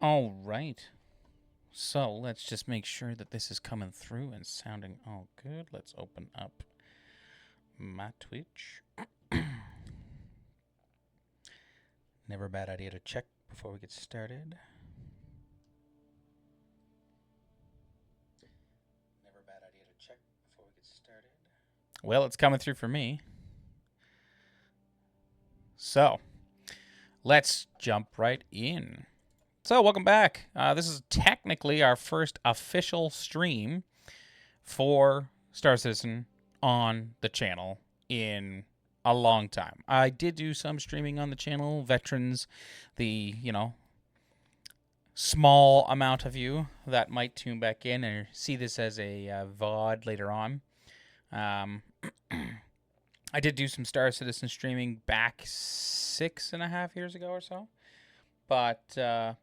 All right. So let's just make sure that this is coming through and sounding all good. Let's open up my Twitch. Never a bad idea to check before we get started. Never a bad idea to check before we get started. Well, it's coming through for me. So let's jump right in. So, welcome back. This is technically our first official stream for Star Citizen on the channel in a long time. I did do some streaming on the channel, veterans, the, small amount of you that might tune back in or see this as a VOD later on. I did do some Star Citizen streaming back 6.5 years ago or so. But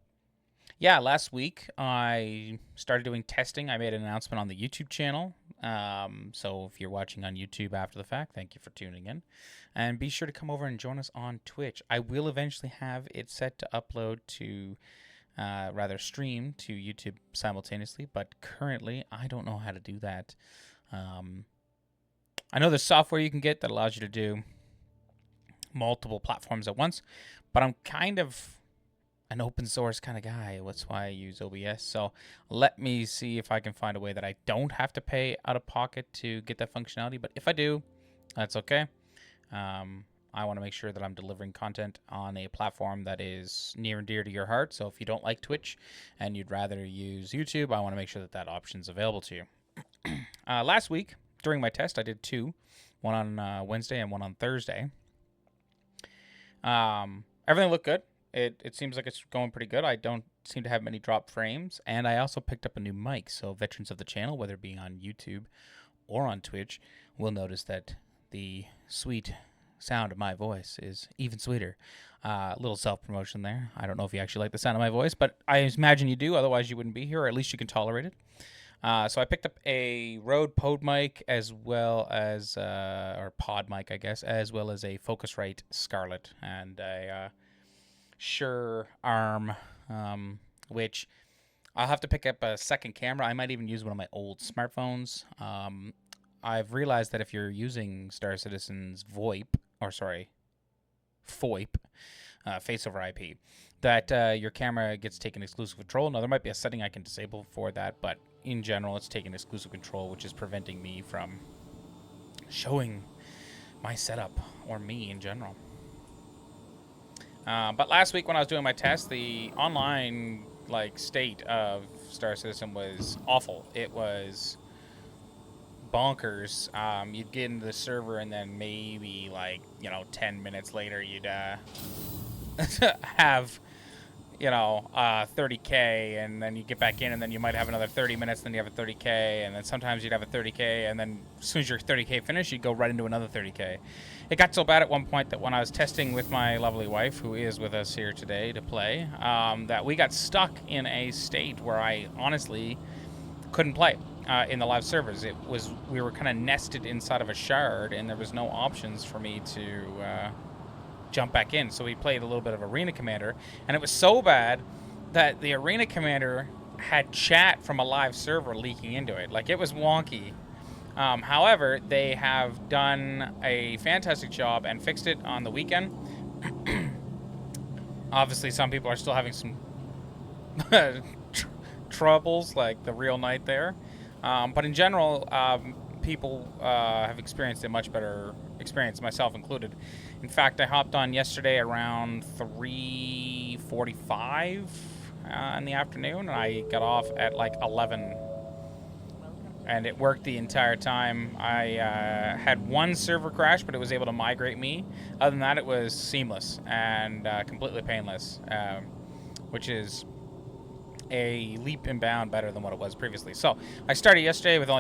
yeah, last week I started doing testing. I made an announcement on the YouTube channel. So if you're watching on YouTube after the fact, thank you for tuning in. And be sure to come over and join us on Twitch. I will eventually have it set to upload to, stream to YouTube simultaneously. But currently, I don't know how to do that. I know there's software you can get that allows you to do multiple platforms at once. But I'm kind of an open source kind of guy. That's why I use OBS. So let me see if I can find a way that I don't have to pay out of pocket to get that functionality. But if I do, that's okay. I want to make sure that I'm delivering content on a platform that is near and dear to your heart. So if you don't like Twitch and you'd rather use YouTube, I want to make sure that that option is available to you. Last week, during my test, I did two. One on Wednesday and one on Thursday. Everything looked good. It seems like it's going pretty good. I don't seem to have many drop frames. And I also picked up a new mic. So veterans of the channel, whether it be on YouTube or on Twitch, will notice that the sweet sound of my voice is even sweeter. A little self-promotion there. I don't know if you actually like the sound of my voice, but I imagine you do. Otherwise, you wouldn't be here, or at least you can tolerate it. So I picked up a Rode Pod mic as well as, or Pod mic, I guess, as well as a Focusrite Scarlett and a Shure Arm, which I'll have to pick up a second camera. I might even use one of my old smartphones. I've realized that if you're using Star Citizen's FOIP, Face over IP, that your camera gets taken exclusive control. Now, there might be a setting I can disable for that, but in general, it's taking exclusive control, which is preventing me from showing my setup or me in general. But last week when I was doing my test, the online state of Star Citizen was awful. It was bonkers. You'd get into the server and then maybe 10 minutes later you'd have 30k, and then you get back in and then you might have another 30 minutes, then you have a 30k, and then sometimes you'd have a 30k, and then as soon as your 30k finished, you'd go right into another 30k. It got so bad at one point that when I was testing with my lovely wife, who is with us here today to play, that we got stuck in a state where I honestly couldn't play in the live servers. We were kind of nested inside of a shard, and there was no options for me to jump back in. So we played a little bit of Arena Commander, and it was so bad that the Arena Commander had chat from a live server leaking into it. It was wonky. However, they have done a fantastic job and fixed it on the weekend. Obviously, some people are still having some troubles, like the real night there. But in general, people have experienced a much better experience, myself included. In fact, I hopped on yesterday around 3:45 in the afternoon, and I got off at 11. And it worked the entire time. I had one server crash, but it was able to migrate me. Other than that, it was seamless and completely painless, which is a leap and bound better than what it was previously. So I started yesterday with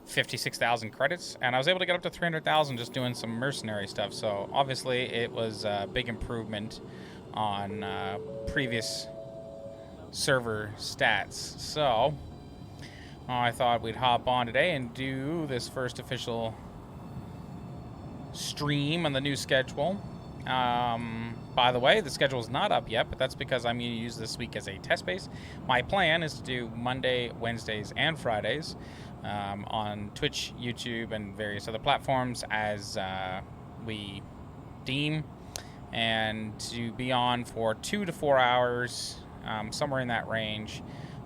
56,000 credits, and I was able to get up to 300,000 just doing some mercenary stuff. So obviously it was a big improvement on previous server stats. So I thought we'd hop on today and do this first official stream on the new schedule. By the way, the schedule is not up yet, but that's because I'm going to use this week as a test base. My plan is to do Monday, Wednesdays, and Fridays on Twitch, YouTube, and various other platforms as we deem, and to be on for 2 to 4 hours, somewhere in that range,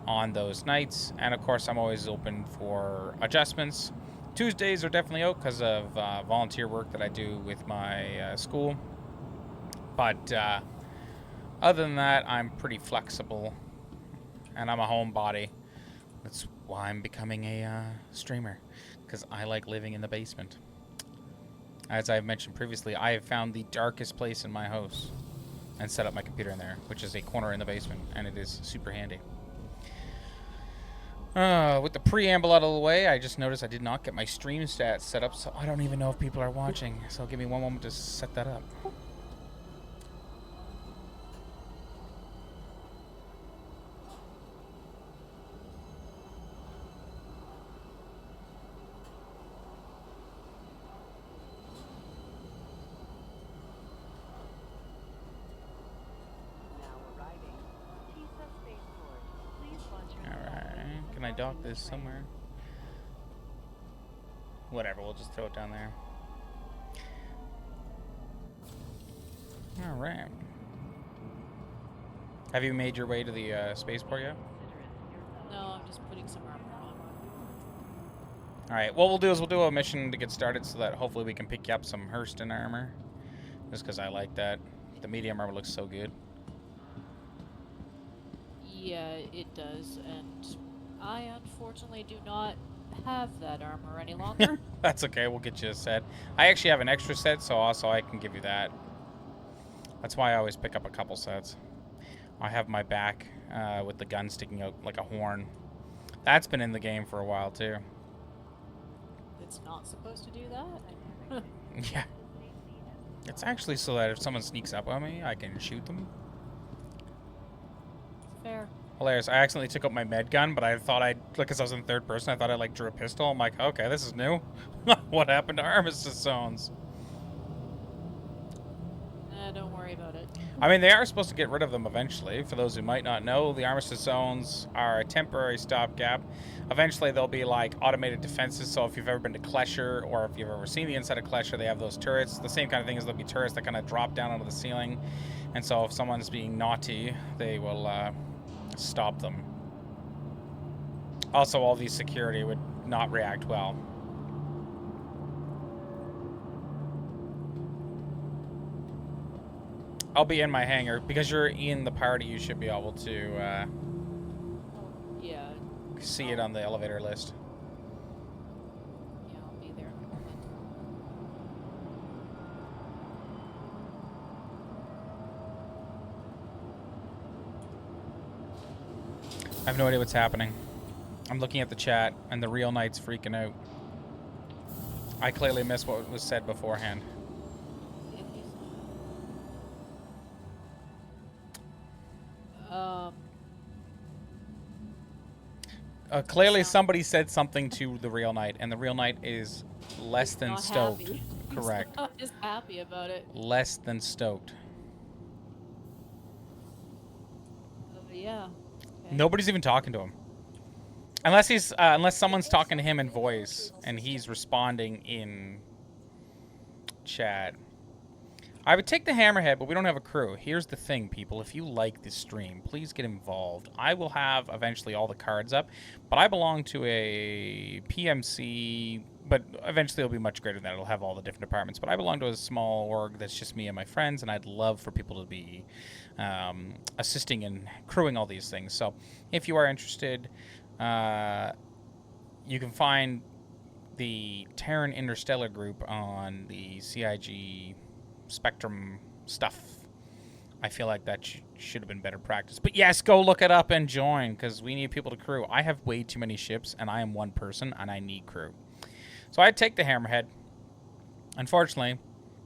on those nights. And of course, I'm always open for adjustments. Tuesdays are definitely out because of volunteer work that I do with my school. But other than that, I'm pretty flexible, and I'm a homebody. That's why I'm becoming a streamer, because I like living in the basement. As I've mentioned previously, I have found the darkest place in my house and set up my computer in there, which is a corner in the basement, and it is super handy. With the preamble out of the way, I just noticed I did not get my stream stats set up, so I don't even know if people are watching. So give me one moment to set that up. Alright, can I dock this somewhere? Whatever, we'll just throw it down there. Alright. Have you made your way to the spaceport yet? No, I'm just putting some armor on. Alright, what we'll do is we'll do a mission to get started so that hopefully we can pick you up some Hurston armor. Just because I like that. The medium armor looks so good. Yeah, it does, and I unfortunately do not have that armor any longer. That's okay, we'll get you a set. I actually have an extra set, so also I can give you that. That's why I always pick up a couple sets. I have my back with the gun sticking out like a horn. That's been in the game for a while, too. It's not supposed to do that? Yeah. It's actually so that if someone sneaks up on me, I can shoot them. Fair. Hilarious. I accidentally took out my med gun, but I thought I'd, because I was in third person, I thought I like drew a pistol. I'm like, okay, this is new. What happened to armistice zones? Don't worry about it. I mean, they are supposed to get rid of them eventually. For those who might not know, the armistice zones are a temporary stopgap. Eventually, they'll be like automated defenses. So if you've ever been to Klesher, or if you've ever seen the inside of Klesher, they have those turrets. The same kind of thing is there'll be turrets that kind of drop down onto the ceiling. And so if someone's being naughty, they will stop them. Also, all these security would not react well. I'll be in my hangar. Because you're in the party, you should be able to Yeah. see it on the elevator list. Yeah, I'll be there in a moment. I have no idea what's happening. I'm looking at the chat, and the real knight's freaking out. I clearly missed what was said beforehand. Clearly somebody said something to the real knight, and the real knight is less than stoked. Happy. Correct. He's not just happy about it. Less than stoked. Yeah. Okay. Nobody's even talking to him. Unless he's unless someone's talking to him in voice and he's responding in chat. I would take the hammerhead, but we don't have a crew. Here's the thing, people. If you like this stream, please get involved. I will have eventually all the cards up, but I belong to a PMC, but eventually it'll be much greater than that. It'll have all the different departments, but I belong to a small org that's just me and my friends, and I'd love for people to be assisting and crewing all these things. So if you are interested, you can find the Terran Interstellar group on the CIG Spectrum stuff. I feel like that should have been better practice. But yes, go look it up and join, because we need people to crew. I have way too many ships, and I am one person, and I need crew. So I'd take the hammerhead. Unfortunately,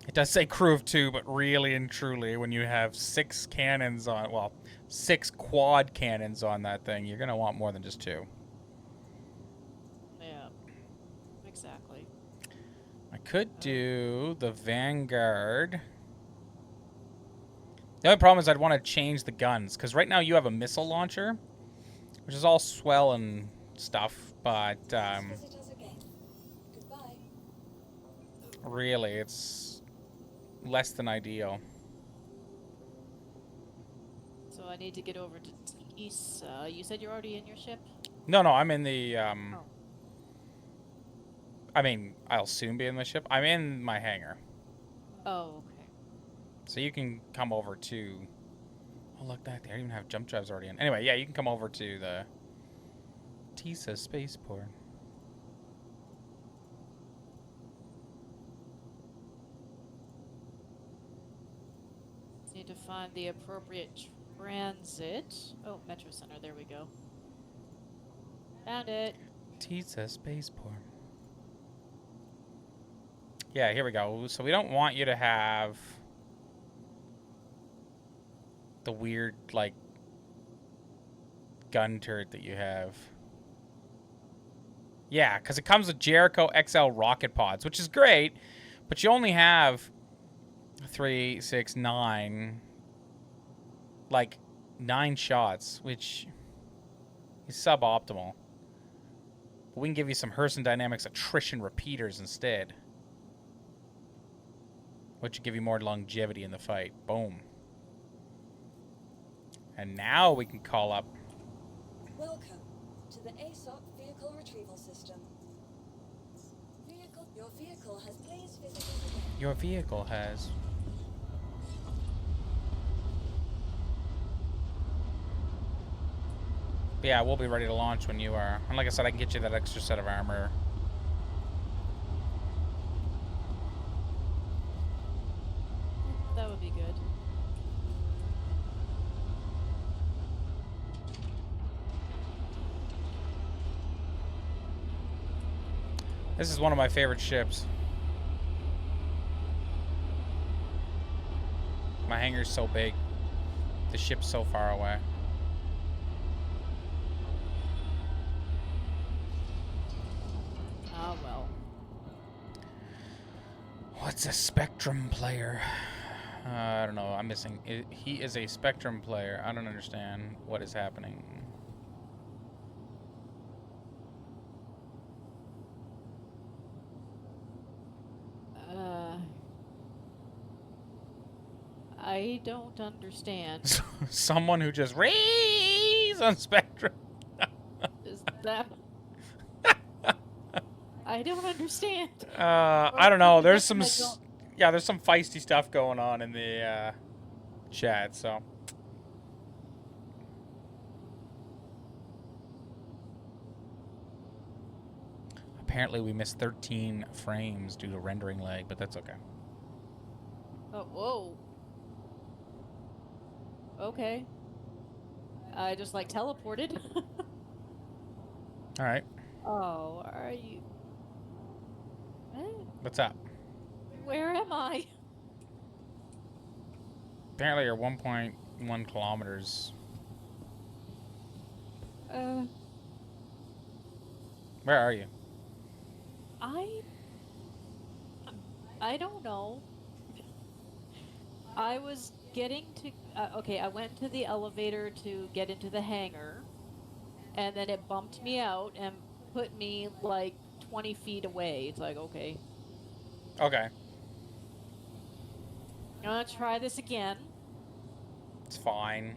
it does say crew of 2, but really and truly, when you have 6 cannons on, well, 6 quad cannons on that thing, you're going to want more than just 2. Yeah. Exactly. I could do the Vanguard The only problem is I'd want to change the guns, because right now you have a missile launcher, which is all swell and stuff, but really it's less than ideal. So I need to get over to Tisa. You said you're already in your ship? No, I'm in the, Oh. I mean, I'll soon be in the ship. I'm in my hangar. Oh, okay. So you can come over to... Oh, look, they don't even have jump drives already in. Anyway, yeah, you can come over to the Tisa spaceport. Need to find the appropriate transit. Oh, Metro Center. There we go. Found it. Tisa spaceport. Yeah, here we go. So we don't want you to have the weird, like, gun turret that you have. Yeah, because it comes with Jericho XL rocket pods, which is great, but you only have 3, 6, 9, like 9 shots, which is suboptimal. But we can give you some Herson Dynamics attrition repeaters instead, which will give you more longevity in the fight. Boom. And now we can call up. Welcome to the ASOC Vehicle Retrieval System. Your vehicle has please visited again. Your vehicle has. But yeah, we'll be ready to launch when you are. And like I said, I can get you that extra set of armor. That would be good. This is one of my favorite ships. My hangar's so big. The ship's so far away. Ah, well. What's a Spectrum player? I don't know. I'm missing. He is a Spectrum player. I don't understand what is happening. I don't understand. Someone who just raise on Spectrum. Is that... I don't understand. I don't know. There's some... Yeah, there's some feisty stuff going on in the chat, so... Apparently we missed 13 frames due to rendering lag, but that's okay. Oh, whoa. Okay. I just, like, teleported. Alright. Oh, are you... What's up? Where am I? Apparently you're 1.1 kilometers. Where are you? I don't know. I was getting to... okay, I went to the elevator to get into the hangar, and then it bumped me out and put me, like, 20 feet away. It's like, okay. Okay. I'm gonna try this again. It's fine.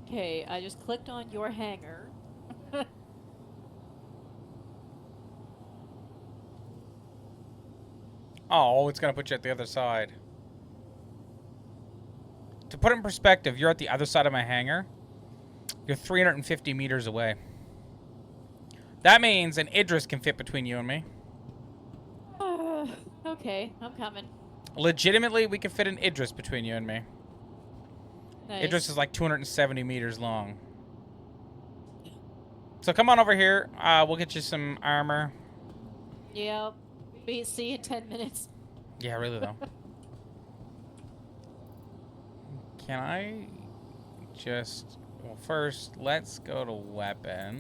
Okay, I just clicked on your hangar. Oh, it's going to put you at the other side. To put it in perspective, you're at the other side of my hangar. You're 350 meters away. That means an Idris can fit between you and me. Okay, I'm coming. Legitimately, we can fit an Idris between you and me. Nice. Idris is like 270 meters long. So come on over here. We'll get you some armor. Yep. See you in 10 minutes. Yeah, really though. Can I just... Well, first, let's go to weapons.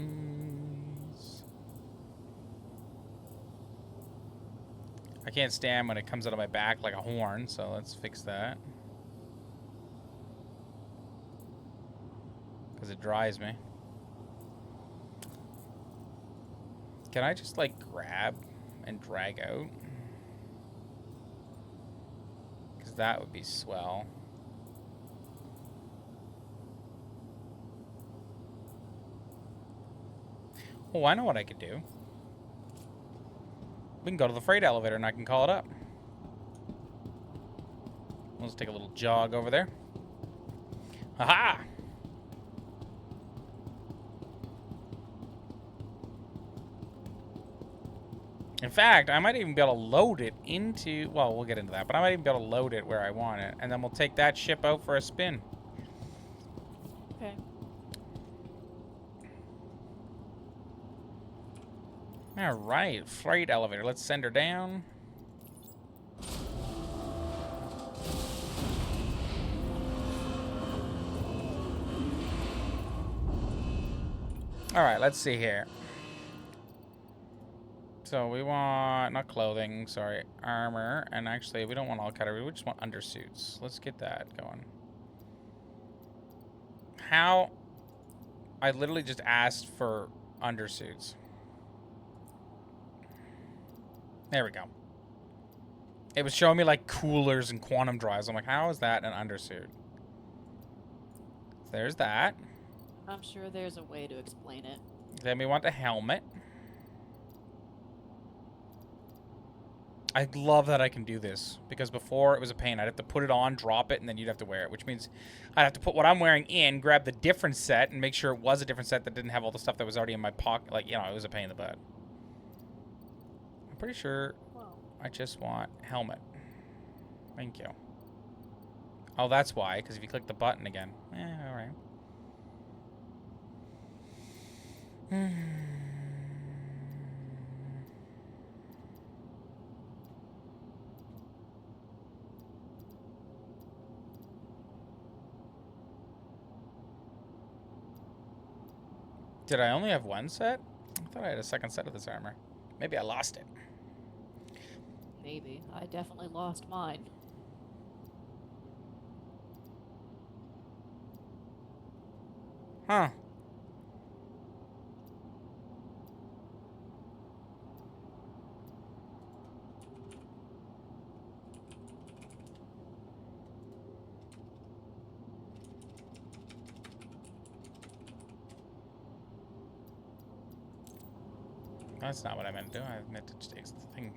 I can't stand when it comes out of my back like a horn, so let's fix that. Because it dries me. Can I just, like, grab and drag out? Because that would be swell. Oh, I know what I could do. We can go to the freight elevator and I can call it up. Let's take a little jog over there. Aha! In fact, I might even be able to load it into... Well, we'll get into that. But I might even be able to load it where I want it. And then we'll take that ship out for a spin. Okay. Alright, freight elevator. Let's send her down. Alright, let's see here. So we want, not clothing, sorry, armor. And actually, we don't want all categories. We just want undersuits. Let's get that going. How? I literally just asked for undersuits. There we go. It was showing me like coolers and quantum drives. I'm like, how is that an undersuit? There's that. I'm sure there's a way to explain it. Then we want the helmet. I love that I can do this, because before it was a pain. I'd have to put it on, drop it, and then you'd have to wear it, which means I'd have to put what I'm wearing in, grab the different set, and make sure it was a different set that didn't have all the stuff that was already in my pocket. Like, you know, it was a pain in the butt. I'm pretty sure I just want helmet. Thank you. Oh, that's why, because if you click the button again. Alright. Did I only have one set? I thought I had a second set of this armor. Maybe I lost it. Maybe. I definitely lost mine. Huh. That's not what I meant to do. I meant to just take the thing.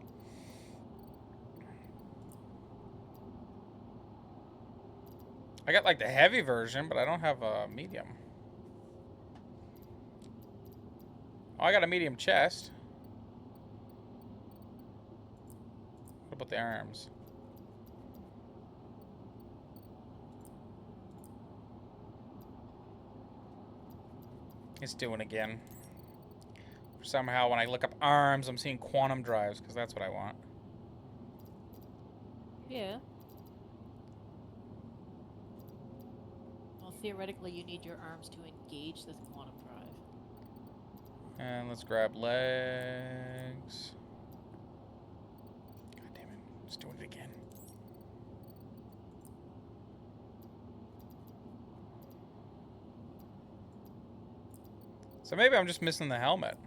I got like the heavy version, but I don't have a medium. Oh, I got a medium chest. What about the arms? It's doing again. Somehow, when I look up arms, I'm seeing quantum drives, because that's what I want. Yeah. Well, theoretically, you need your arms to engage this quantum drive. And let's grab legs. God damn it. It's doing it again. So maybe I'm just missing the helmet.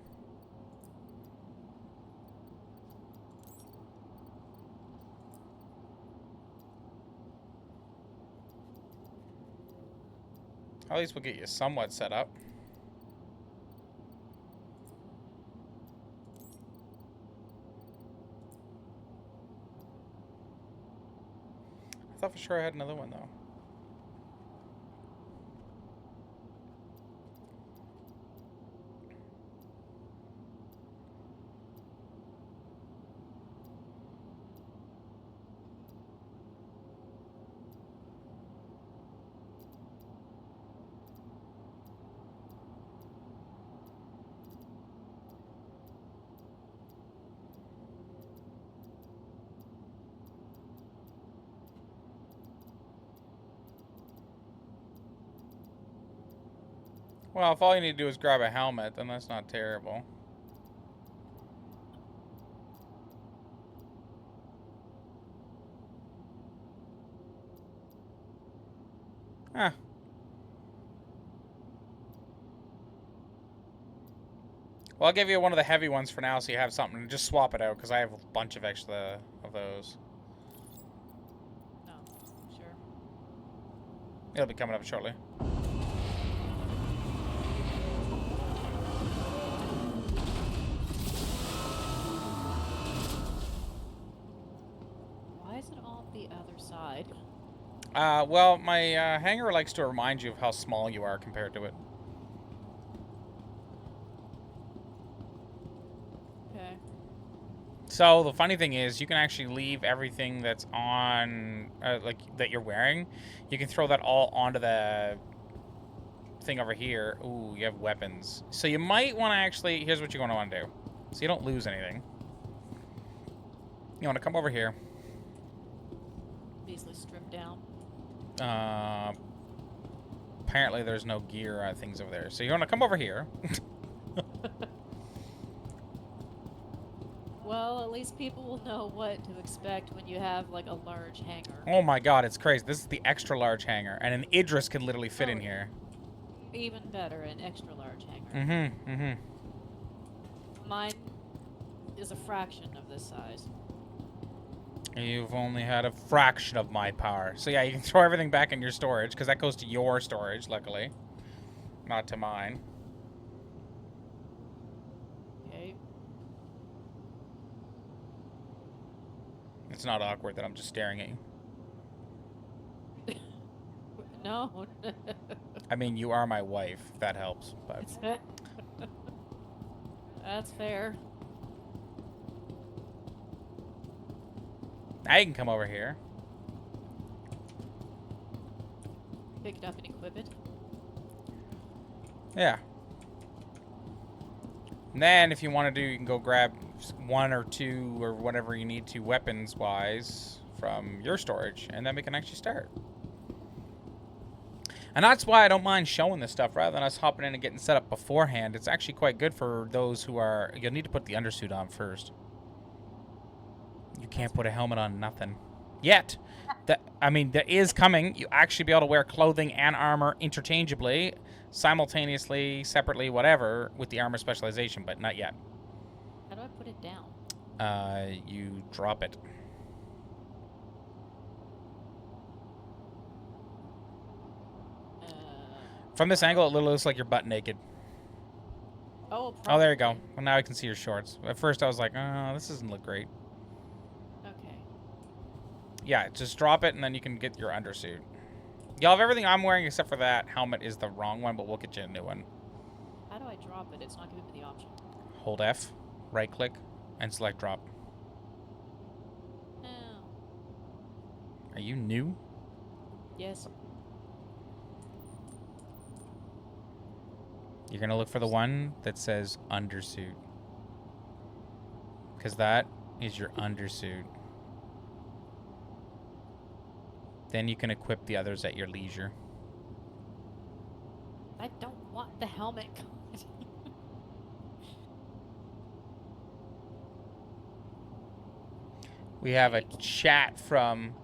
At least we'll get you somewhat set up. I thought for sure I had another one, though. Well, if all you need to do is grab a helmet, then that's not terrible. Huh. Well, I'll give you one of the heavy ones for now so you have something. And just swap it out, because I have a bunch of extra of those. No, sure. It'll be coming up shortly. Why is it on the other side? Well, my hanger likes to remind you of how small you are compared to it. Okay. So the funny thing is, you can actually leave everything that's on, like, that you're wearing. You can throw that all onto the thing over here. Ooh, you have weapons. So you might want to actually, here's what you're going to want to do. So you don't lose anything. You want to come over here. Basically stripped down. Apparently there's no gear things over there. So you want to come over here. Well, at least people will know what to expect when you have, like, a large hangar. Oh my god, it's crazy. This is the extra large hanger. And an Idris can literally fit in here. Even better, an extra large hangar. Mm-hmm, mm-hmm. Mine is a fraction of this size. You've only had a fraction of my power. So yeah, you can throw everything back in your storage, because that goes to your storage, luckily. Not to mine. Okay. It's not awkward that I'm just staring at you. No. I mean, you are my wife, if that helps. But That's fair. now you can come over here. Pick it up and equip it. Yeah. And then, if you want to do, you can go grab one or two or whatever you need to weapons-wise from your storage, and then we can actually start. And that's why I don't mind showing this stuff rather than us hopping in and getting set up beforehand. It's actually quite good for those who are... You'll need to put the undersuit on first. You can't put a helmet on nothing. Yet. I mean, that is coming. You actually be able to wear clothing and armor interchangeably, simultaneously, separately, whatever, with the armor specialization, but not yet. How do I put it down? You drop it. From this angle, it literally looks like you're butt naked. Oh, Oh, there you go. probably. Well, now I can see your shorts. At first, I was like, oh, this doesn't look great. Okay. Yeah, just drop it, and then you can get your undersuit. Y'all have everything I'm wearing except for that helmet is the wrong one, but we'll get you a new one. How do I drop it? It's not giving me the option. Hold F, right-click, and select drop. Oh. Are you new? Yes. You're going to look for the one that says undersuit. Because that is your undersuit. Then you can equip the others at your leisure. I don't want the helmet. We have a chat from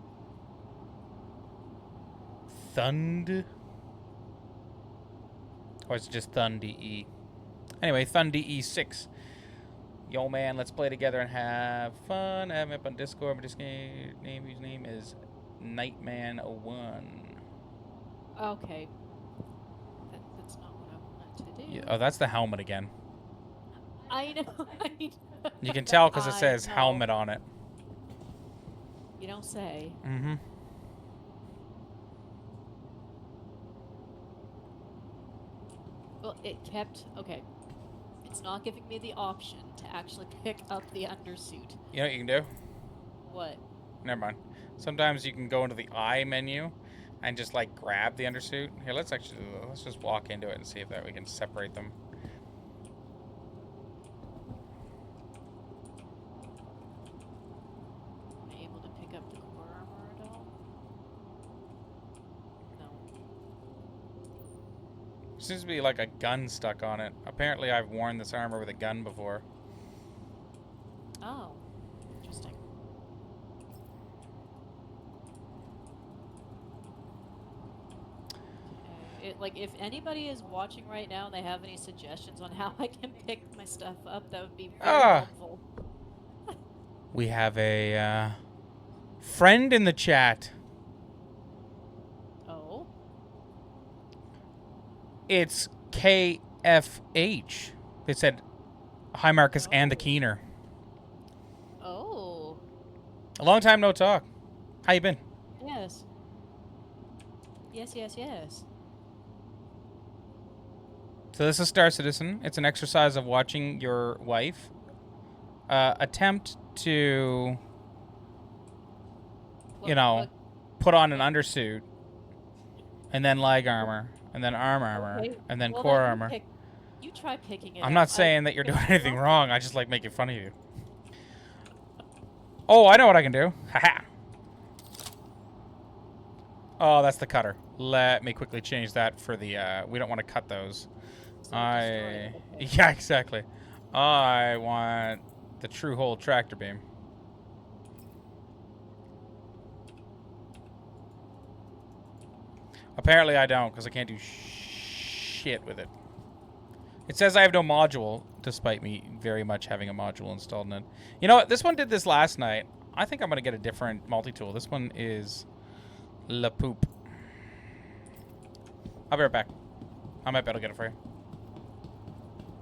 Thund. Or is it just ThunDE? Anyway, ThunDE6. Yo, man, let's play together and have fun. I have him up on Discord. My Discord name is Nightman01. Okay. That's not what I wanted to do. Yeah, oh, that's the helmet again. I know. I know. You can tell because it I says know. helmet on it. You don't say. Mm-hmm. Well, it kept... Okay. It's not giving me the option to actually pick up the undersuit. You know what you can do? What? Never mind. Sometimes you can go into the I menu and just like grab the undersuit. Here, let's just walk into it and see if that we can separate them. Am I able to pick up the core armor at all? No. Seems to be like a gun stuck on it. Apparently I've worn this armor with a gun before. Oh. Interesting. like if anybody is watching right now and they have any suggestions on how I can pick my stuff up, that would be very Ah, helpful. we have a friend in the chat. Oh. It's KFH. They said, hi, Marcus and the Keener. Oh. A long time no talk. How you been? Yes. Yes, yes, yes. So this is Star Citizen. It's an exercise of watching your wife attempt to, you know, put on an undersuit, and then leg armor, and then arm armor, Okay. and then Well, core then armor. you try picking it I'm up. not saying that you're doing picked anything it up. wrong. I just like making fun of you. Oh, I know what I can do. Haha. Oh, that's the cutter. Let me quickly change that for the, we don't want to cut those. So destroy it. Okay. Yeah, exactly. I want the true hole tractor beam. Apparently I don't, because I can't do shit with it. It says I have no module, despite me very much having a module installed in it. You know what? This one did this last night. I think I'm going to get a different multi-tool. This one is La Poop. I'll be right back. I might be able to get it for you.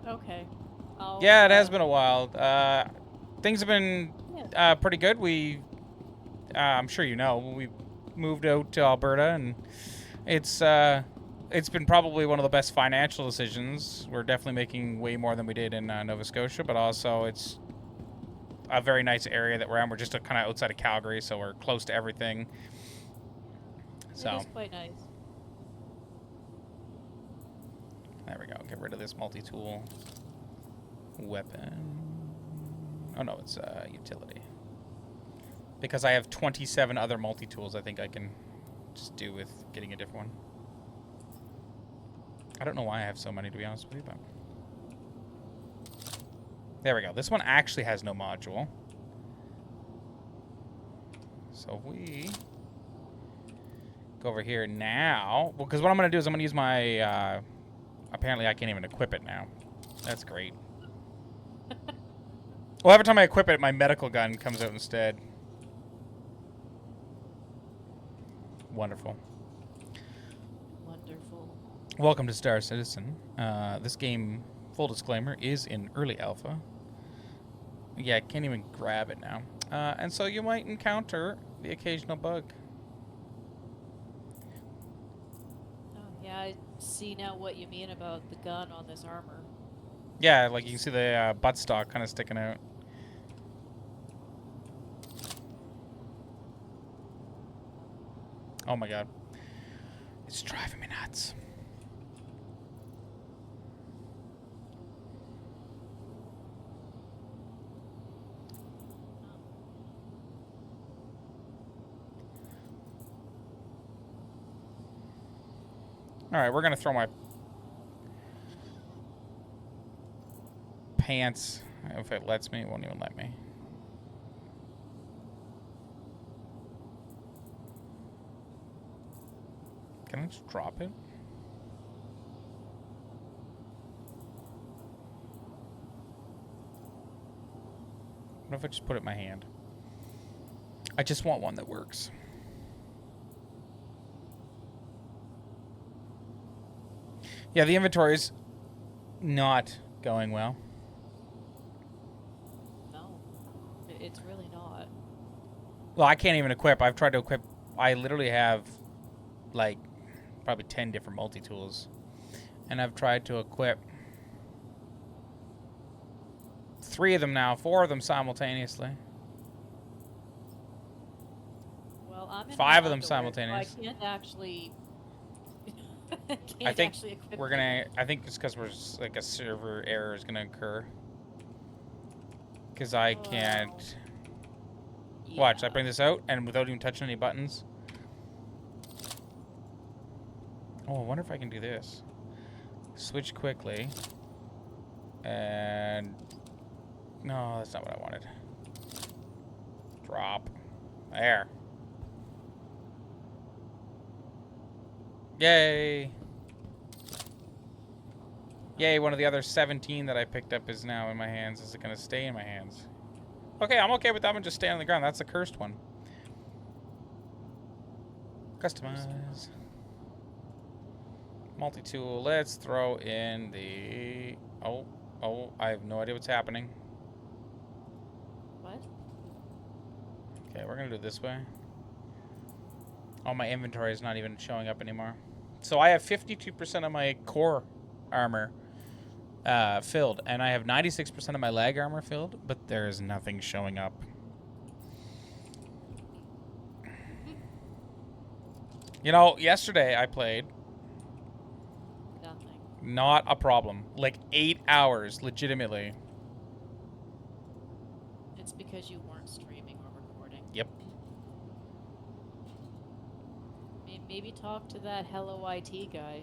Okay. Yeah, it has been a while. Things have been pretty good. I'm sure you know, we moved out to Alberta, and it's been probably one of the best financial decisions. We're definitely making way more than we did in Nova Scotia, but also it's a very nice area that we're in. We're just kind of outside of Calgary, so we're close to everything. So it is quite nice. There we go. Get rid of this multi-tool weapon. Oh no, it's utility. Because I have 27 other multi-tools, I think I can just do with getting a different one. I don't know why I have so many, to be honest with you, but... There we go. This one actually has no module. So if we go over here now... Well, because what I'm going to do is I'm going to use my... apparently I can't even equip it now. That's great. Well, every time I equip it, my medical gun comes out instead. Wonderful. Wonderful. Welcome to Star Citizen. This game, full disclaimer, is in early alpha. Yeah, I can't even grab it now. And so you might encounter the occasional bug. Oh, yeah, I see now what you mean about the gun on this armor. Yeah, like you can see the buttstock kind of sticking out. Oh my god. It's driving me nuts. Alright, we're going to throw my pants. If it lets me, it won't even let me. Can I just drop it? What if I just put it in my hand? I just want one that works. Yeah, the inventory's not going well. No, it's really not. Well, I can't even equip. I've tried to equip. I literally have, like, probably 10 different multi-tools. And I've tried to equip 3 of them now, 4 of them simultaneously. Well, I'm in 5 of them underwear, simultaneous. So I can't actually. I think equip we're gonna. I think it's because we're like a server error is gonna occur. Because I can't. Yeah. Watch, I bring this out and without even touching any buttons. Oh, I wonder if I can do this. Switch quickly. And... No, that's not what I wanted. Drop. There. Yay! Yay, one of the other 17 that I picked up is now in my hands. Is it going to stay in my hands? Okay, I'm okay with that one just staying on the ground. That's the cursed one. Customize. Multi-tool. Let's throw in the... Oh, I have no idea what's happening. What? Okay, we're going to do it this way. Oh, my inventory is not even showing up anymore. So I have 52% of my core armor filled, and I have 96% of my leg armor filled, but there is nothing showing up. You know, yesterday I played. Nothing. Not a problem. Like 8 hours, legitimately. It's because you weren't streaming or recording. Yep. Maybe talk to that Hello IT guy.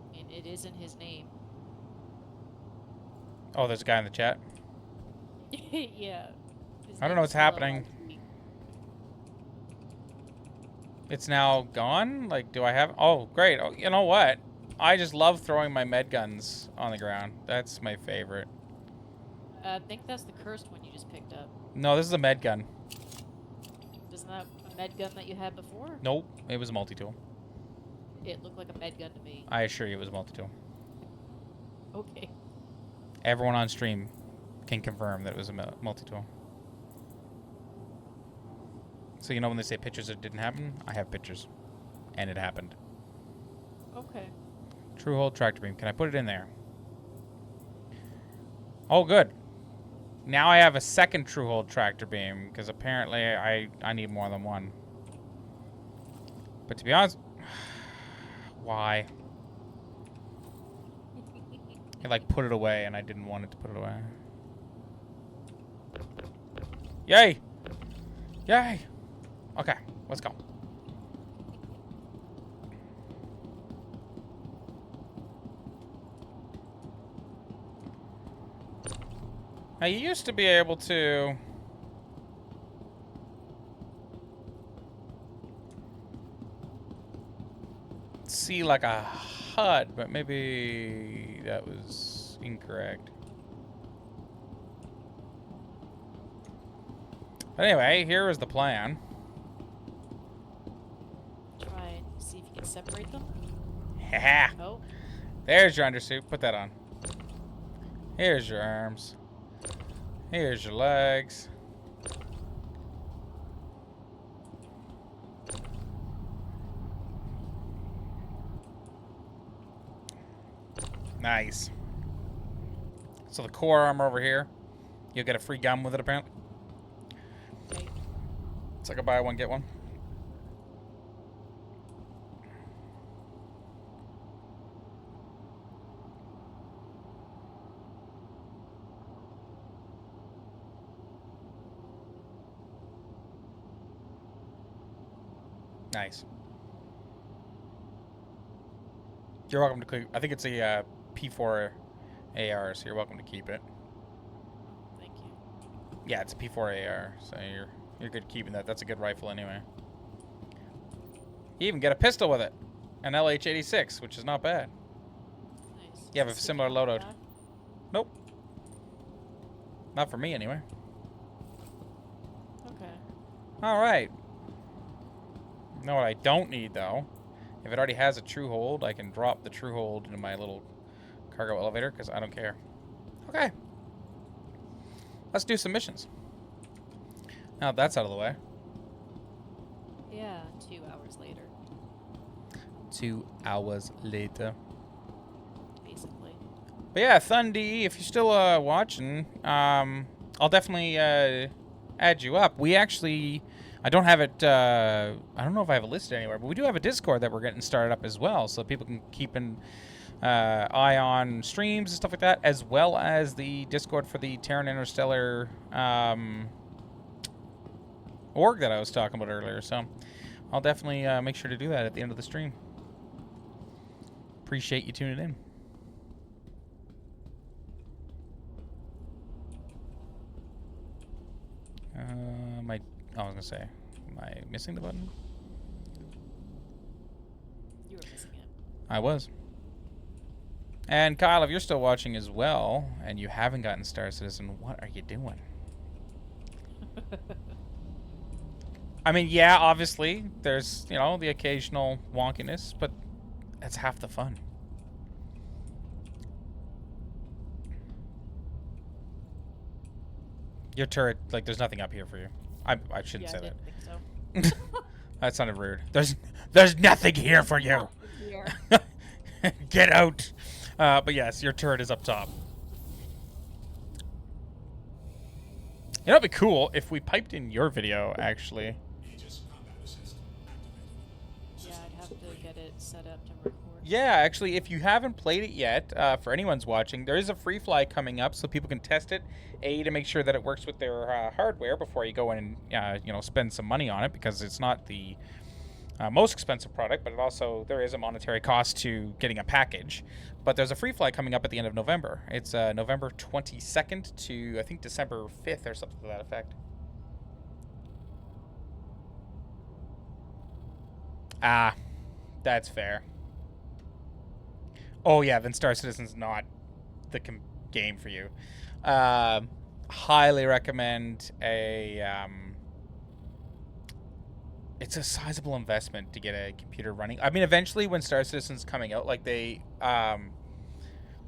I mean, it isn't his name. Oh, there's a guy in the chat. Yeah. I don't know what's happening. It's now gone? Like, do I have... Oh, great. Oh, you know what? I just love throwing my med guns on the ground. That's my favorite. I think that's the cursed one you just picked up. No, this is a med gun. Isn't that a med gun that you had before? Nope, it was a multi-tool. It looked like a med gun to me. I assure you it was a multi-tool. Okay. Everyone on stream can confirm that it was a multi-tool. So you know when they say pictures it didn't happen? I have pictures. And it happened. Okay. True hold tractor beam. Can I put it in there? Oh, good. Now I have a second true hold tractor beam, because apparently I need more than one. But to be honest, why? I like put it away and I didn't want it to put it away. Yay! Yay! Okay, let's go. Now you used to be able to see like a HUD, but maybe that was incorrect. But anyway, here is the plan. Try and see if you can separate them. Ha! Oh. There's your undersuit. Put that on. Here's your arms. Here's your legs. Nice. So the core armor over here, you'll get a free gun with it apparently. Okay. It's like a buy one, get one. Nice. You're welcome to keep. I think it's a P4 AR, so you're welcome to keep it. Thank you. Yeah, it's a P4 AR, so you're good keeping that. That's a good rifle anyway. You even get a pistol with it, an LH86, which is not bad. Nice. You have a Does it similar stick on the loadout. back? Nope. Not for me anyway. Okay. All right. You know what I don't need though? If it already has a true hold, I can drop the true hold into my little cargo elevator because I don't care. Okay. Let's do some missions. Now that that's out of the way. Yeah, 2 hours later, 2 hours later. basically. But yeah, Thundy, if you're still watching, I'll definitely add you up. We actually, I don't have it, I don't know if I have it listed anywhere, but we do have a Discord that we're getting started up as well, so people can keep an eye on streams and stuff like that, as well as the Discord for the Terran Interstellar org that I was talking about earlier. So I'll definitely make sure to do that at the end of the stream. Appreciate you tuning in. I was gonna say, am I missing the button? You were missing it. I was. And Kyle, if you're still watching as well, and you haven't gotten Star Citizen, what are you doing? I mean, yeah, obviously, there's, you know, the occasional wonkiness, but that's half the fun. Your turret, like, there's nothing up here for you. I shouldn't say I that. didn't think so. That sounded rude. There's nothing here for you. Here. Get out. But yes, your turret is up top. You know, it'd be cool if we piped in your video, actually. Yeah, I'd have to get it set up to record. Yeah, actually, if you haven't played it yet, for anyone's watching, there is a free fly coming up so people can test it. A, to make sure that it works with their hardware before you go in and, you know, spend some money on it, because it's not the most expensive product, but it also, there is a monetary cost to getting a package. But there's a free fly coming up at the end of November. It's November 22nd to, I think, December 5th or something to that effect. Ah, that's fair. Oh yeah, then Star Citizen's not the game for you. Highly recommend a... it's a sizable investment to get a computer running. I mean, eventually when Star Citizen's coming out, like, they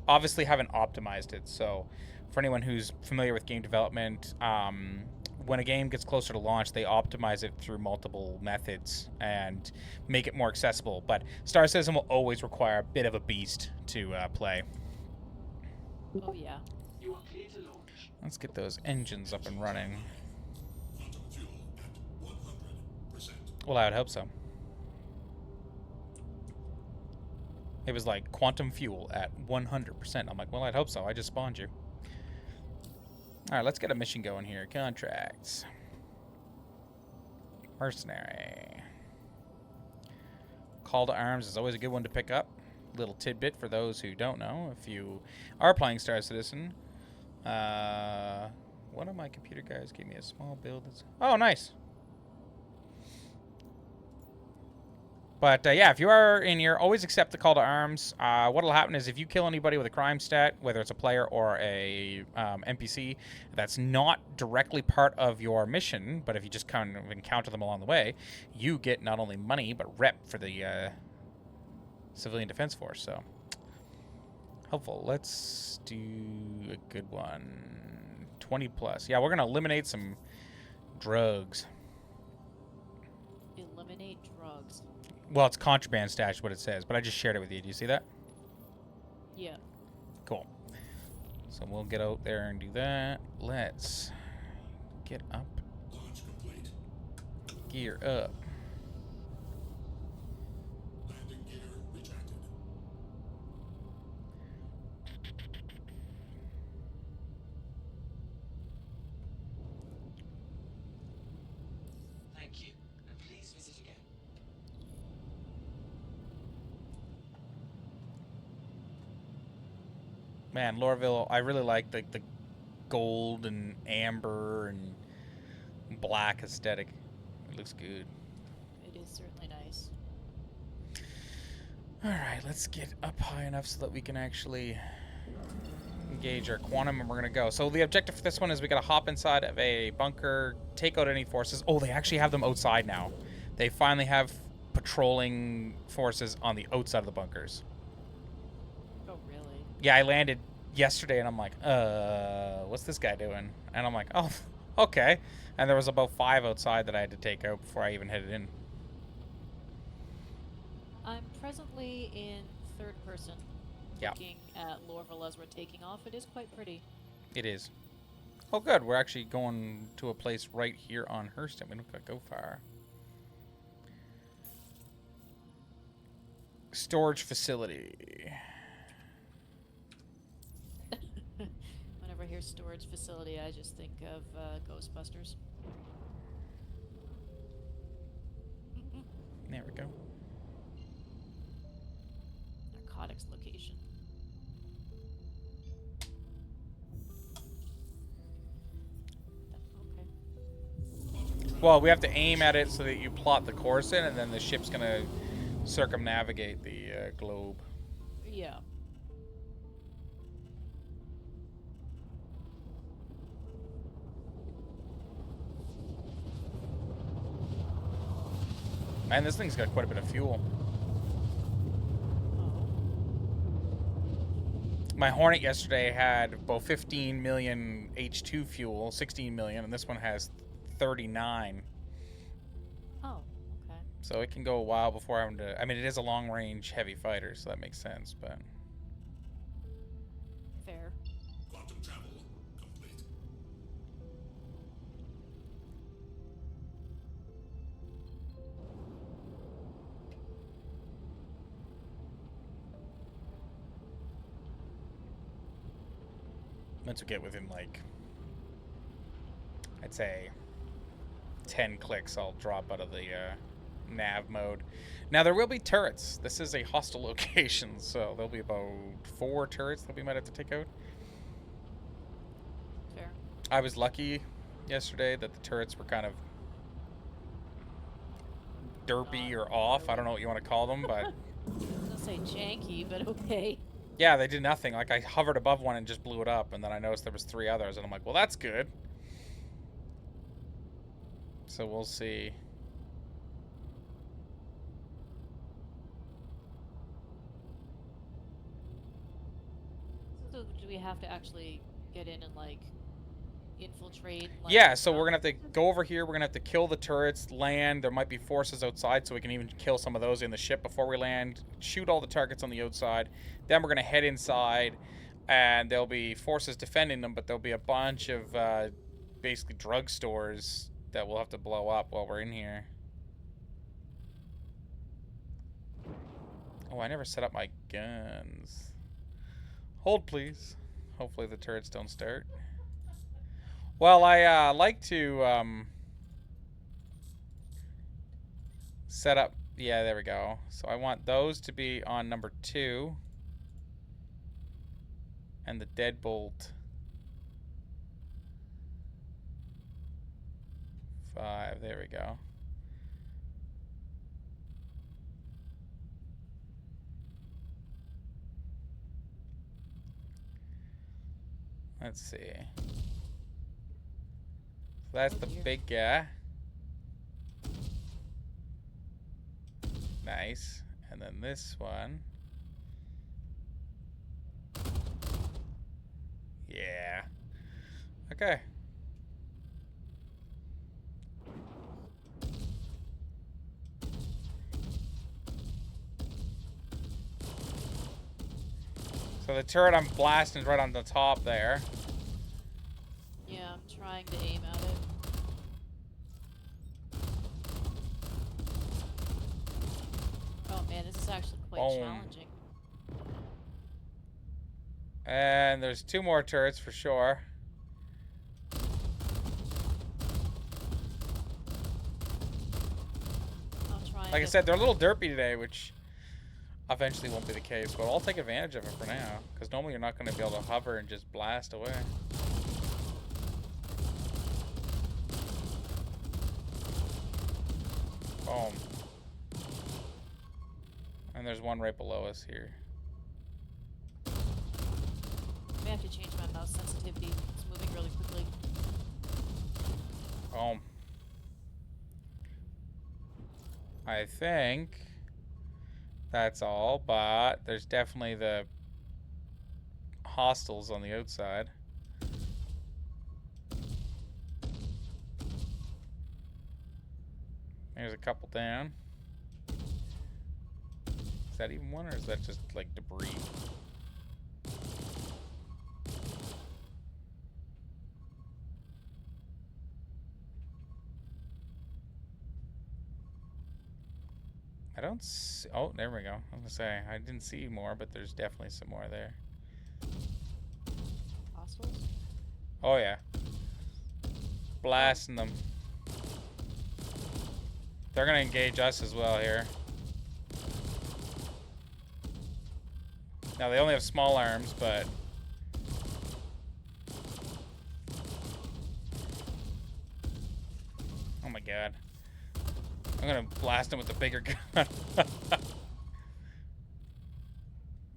obviously haven't optimized it. So for anyone who's familiar with game development, when a game gets closer to launch, they optimize it through multiple methods and make it more accessible. But Star Citizen will always require a bit of a beast to play. Oh, yeah. Let's get those engines up and running. Well, I would hope so. It was like quantum fuel at 100%. I'm like, well, I'd hope so. I just spawned you. All right, let's get a mission going here. Contracts. Mercenary. Call to arms is always a good one to pick up. Little tidbit for those who don't know. If you are playing Star Citizen, one of my computer guys gave me a small build. Oh, nice. But yeah, if you are in here, always accept the call to arms. What'll happen is if you kill anybody with a crime stat, whether it's a player or a NPC, that's not directly part of your mission, but if you just kind of encounter them along the way, you get not only money, but rep for the Civilian Defense Force. So, helpful. Let's do a good one. 20 plus. Yeah, we're going to eliminate some drugs. Eliminate drugs. Well, it's contraband stash, what it says, but I just shared it with you. Do you see that? Yeah. Cool. So we'll get out there and do that. Let's get up. Gear up. Landing gear retracted. Thank you, and please visit again. Man, Lorville, I really like the gold and amber and black aesthetic. It looks good. It is certainly nice. All right, let's get up high enough so that we can actually engage our quantum, and we're gonna go. So the objective for this one is we gotta hop inside of a bunker, take out any forces. Oh, they actually have them outside now. They finally have patrolling forces on the outside of the bunkers. Oh, really? Yeah, I landed yesterday, and I'm like, what's this guy doing? And I'm like, oh, okay. And there was about 5 outside that I had to take out before I even headed in. I'm presently in third person. Yeah. Looking at Lorville as we're taking off. It is quite pretty. It is. Oh, good. We're actually going to a place right here on Hurston. We don't gotta go far. Storage facility. Whenever I hear storage facility, I just think of Ghostbusters. There we go. Narcotics location. Okay. Well, we have to aim at it so that you plot the course in, and then the ship's gonna circumnavigate the globe. Yeah. Man, this thing's got quite a bit of fuel. Oh. My Hornet yesterday had about 15 million H2 fuel, 16 million, and this one has 39. Oh, okay. So it can go a while before having to... I mean, it is a long-range heavy fighter, so that makes sense, but... Fair. Quantum travel complete. Once we get within, like... I'd say... 10 clicks, I'll drop out of the nav mode. Now, there will be turrets. This is a hostile location, so there'll be about 4 turrets that we might have to take out. Fair. I was lucky yesterday that the turrets were kind of derpy or off. I don't know what you want to call them, but... I was gonna say janky, but okay. Yeah, they did nothing. Like, I hovered above one and just blew it up, and then I noticed there was 3 others, and I'm like, well, that's good. So we'll see. So do we have to actually get in and like infiltrate? Like, Yeah, so we're gonna have to go over here. We're gonna have to kill the turrets, land. There might be forces outside, so we can even kill some of those in the ship before we land. Shoot all the targets on the outside. Then we're gonna head inside, and there'll be forces defending them, but there'll be a bunch of basically drugstores that we'll have to blow up while we're in here. Oh, I never set up my guns. Hold, please. Hopefully the turrets don't start. Well, I like to set up... Yeah, there we go. So I want those to be on number 2. And the deadbolt 5. There we go. Let's see. So that's the big guy. Nice. And then this one. Yeah. Okay. So the turret I'm blasting is right on the top there. Yeah, I'm trying to aim at it. Oh man, this is actually quite Boom. challenging. And there's 2 more turrets for sure. I'll try. Like I said, they're a little derpy today, which eventually won't be the case, but I'll take advantage of it for now, because normally you're not going to be able to hover and just blast away. Boom. And there's one right below us here. I may have to change my mouse sensitivity. It's moving really quickly. Boom. I think that's all, but there's definitely the hostiles on the outside. There's a couple down. Is that even one, or is that just like debris? I don't see... Oh, there we go. I was gonna say, I didn't see more, but there's definitely some more there. Hostiles? Oh, yeah. Blasting them. They're gonna engage us as well here. Now, they only have small arms, but... Oh my god. I'm gonna blast them with the bigger gun.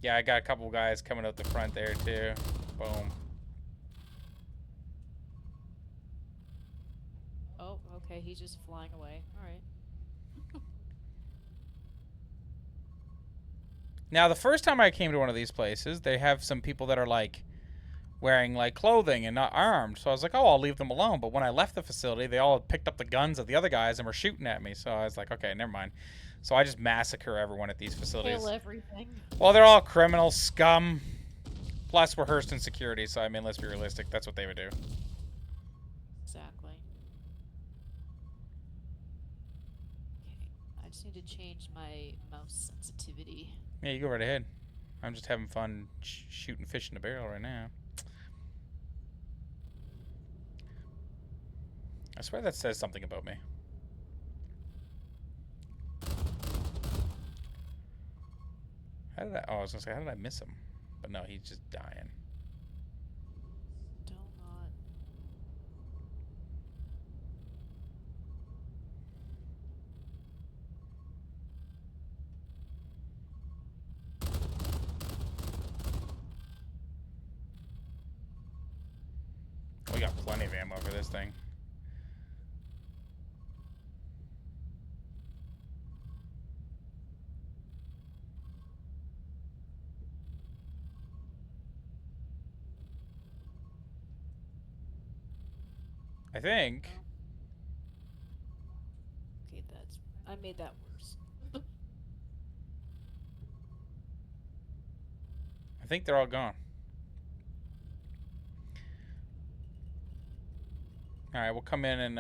Yeah, I got a couple guys coming out the front there, too. Boom. Oh, okay, he's just flying away. Alright. Now, the first time I came to one of these places, they have some people that are like wearing like clothing and not armed. So I was like, oh, I'll leave them alone. But when I left the facility, they all picked up the guns of the other guys and were shooting at me. So I was like, okay, never mind. So I just massacre everyone at these facilities. Kill everything. Well, they're all criminals, scum. Plus, we're Hurston security, so I mean, let's be realistic. That's what they would do. Exactly. Okay, I just need to change my mouse sensitivity. Yeah, you go right ahead. I'm just having fun shooting fish in a barrel right now. I swear that says something about me. How did I was gonna say, how did I miss him? But no, he's just dying. Still not. We got plenty of ammo for this thing. I think. Okay, I made that worse. I think they're all gone. Alright, we'll come in and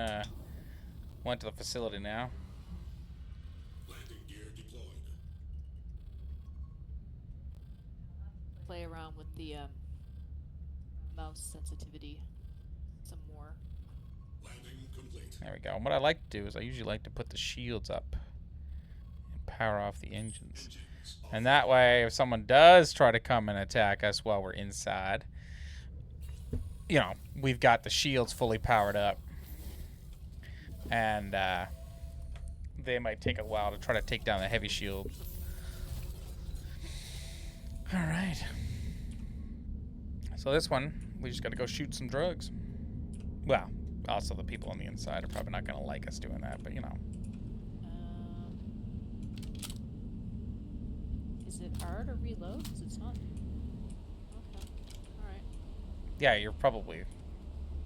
went to the facility now. Landing gear deployed. Play around with the mouse sensitivity some more. Landing complete. There we go. And what I like to do is I usually like to put the shields up and power off the engines. Engines And that way, if someone does try to come and attack us while we're inside, you know, we've got the shields fully powered up. And they might take a while to try to take down the heavy shield. Alright. So this one, we just gotta go shoot some drugs. Well, also the people on the inside are probably not gonna like us doing that, but you know. Is it R to reload? Because it's not. Okay. Alright. Yeah, you're probably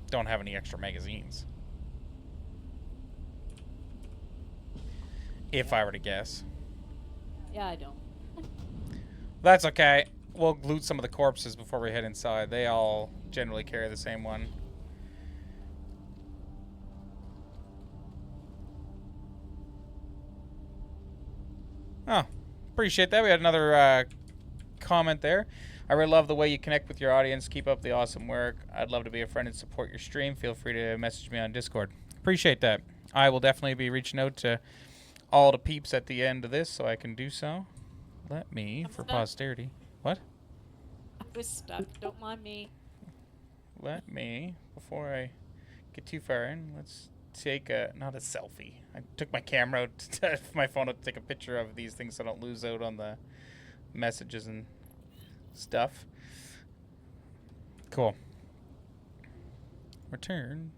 don't have any extra magazines. If I were to guess. Yeah, I don't. That's okay. We'll loot some of the corpses before we head inside. They all generally carry the same one. Oh, appreciate that. We had another comment there. I really love the way you connect with your audience. Keep up the awesome work. I'd love to be a friend and support your stream. Feel free to message me on Discord. Appreciate that. I will definitely be reaching out to all the peeps at the end of this so I can do so. Let me, for posterity. What? I was stuck. Don't mind me. Let me, before I get too far in, let's take a, not a selfie. I took my camera out, my phone out to take a picture of these things so I don't lose out on the messages and stuff. Cool. Return.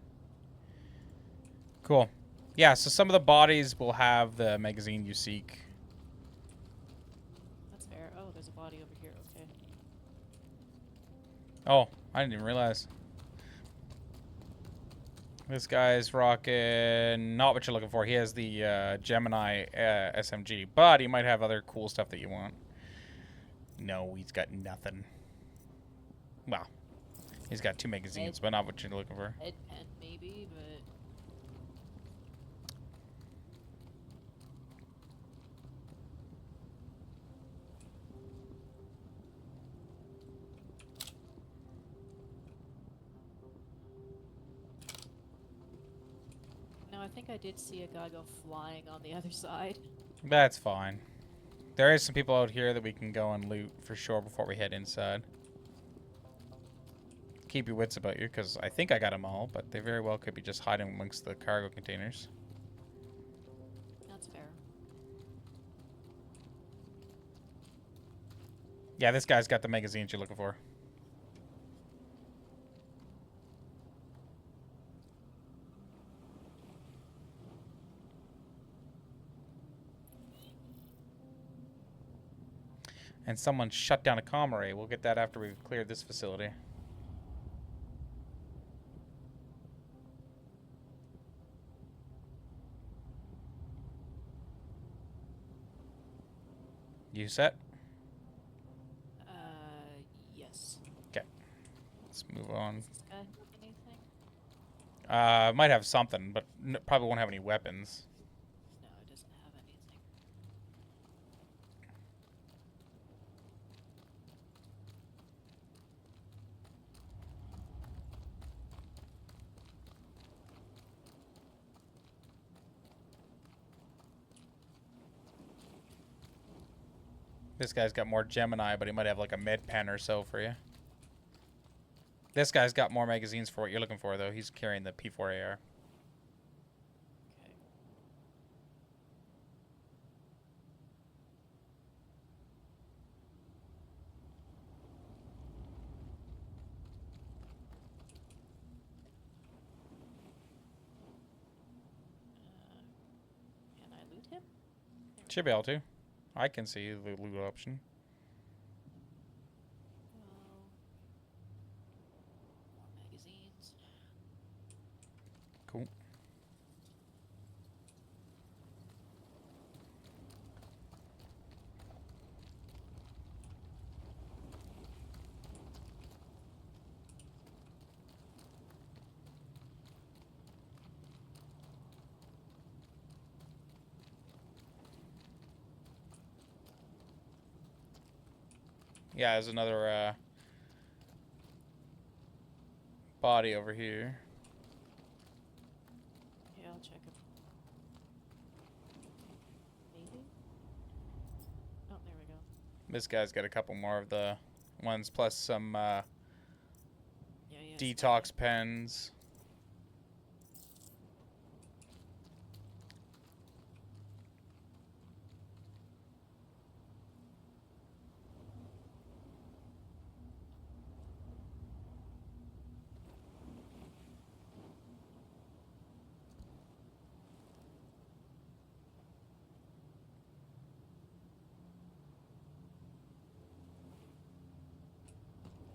Cool. Yeah, so some of the bodies will have the magazine you seek. That's fair. Oh, there's a body over here. Okay. Oh, I didn't even realize. This guy's rocking not what you're looking for. He has the Gemini SMG, but he might have other cool stuff that you want. No, he's got nothing. Well, he's got 2 magazines, but not what you're looking for. Head pen maybe, but. No, I think I did see a guy go flying on the other side. That's fine. There is some people out here that we can go and loot for sure before we head inside. Keep your wits about you, because I think I got them all, but they very well could be just hiding amongst the cargo containers. That's fair. Yeah, this guy's got the magazines you're looking for. And someone shut down a comm array. We'll get that after we've cleared this facility. You set? Yes. Okay. Let's move on. Does this guy have anything? Might have something, but probably won't have any weapons. No, it doesn't have anything. This guy's got more Gemini, but he might have like a med pen or so for you. This guy's got more magazines for what you're looking for, though. He's carrying the P4AR. Okay. Can I loot him? Should be able to. I can see the loot option. More magazines. Cool. Yeah, there's another body over here. Yeah, I'll check him. Maybe? Oh, there we go. This guy's got a couple more of the ones, plus some Yeah, detox pens.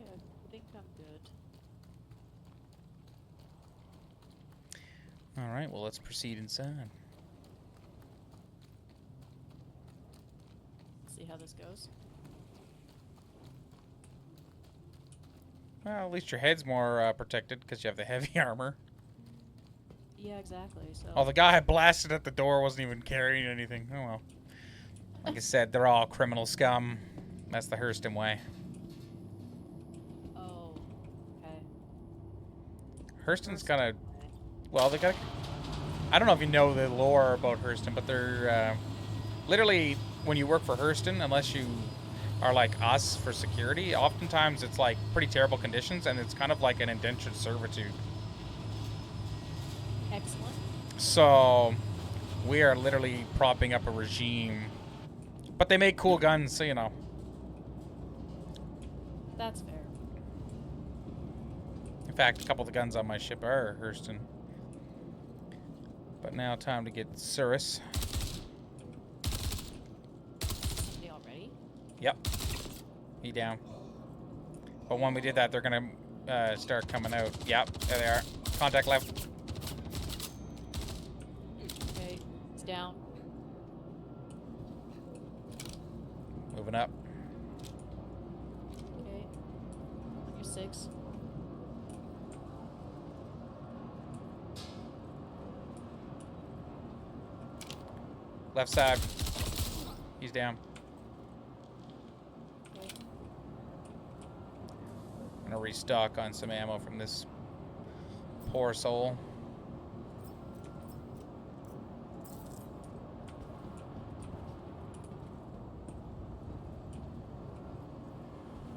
Yeah, I think I'm good. All right, well, let's proceed inside. See how this goes. Well, at least your head's more protected because you have the heavy armor. Yeah, exactly. So. Oh, the guy I blasted at the door wasn't even carrying anything. Oh, well. Like I said, they're all criminal scum. That's the Hurston way. Oh. Okay. Hurston's kind of... Well, they got... I don't know if you know the lore about Hurston, but they're... literally, when you work for Hurston, unless you are like us for security, oftentimes it's like pretty terrible conditions, and it's kind of like an indentured servitude. Excellent. So, we are literally propping up a regime. But they make cool guns, so you know. That's fair. In fact, a couple of the guns on my ship are Hurston. But now time to get Cirrus. Somebody already? Yep. He down. But when we did that, they're gonna start coming out. Yep, there they are. Contact left. Okay. It's down. Moving up. Okay. On your 6. Left side. He's down. Okay. I'm gonna restock on some ammo from this poor soul.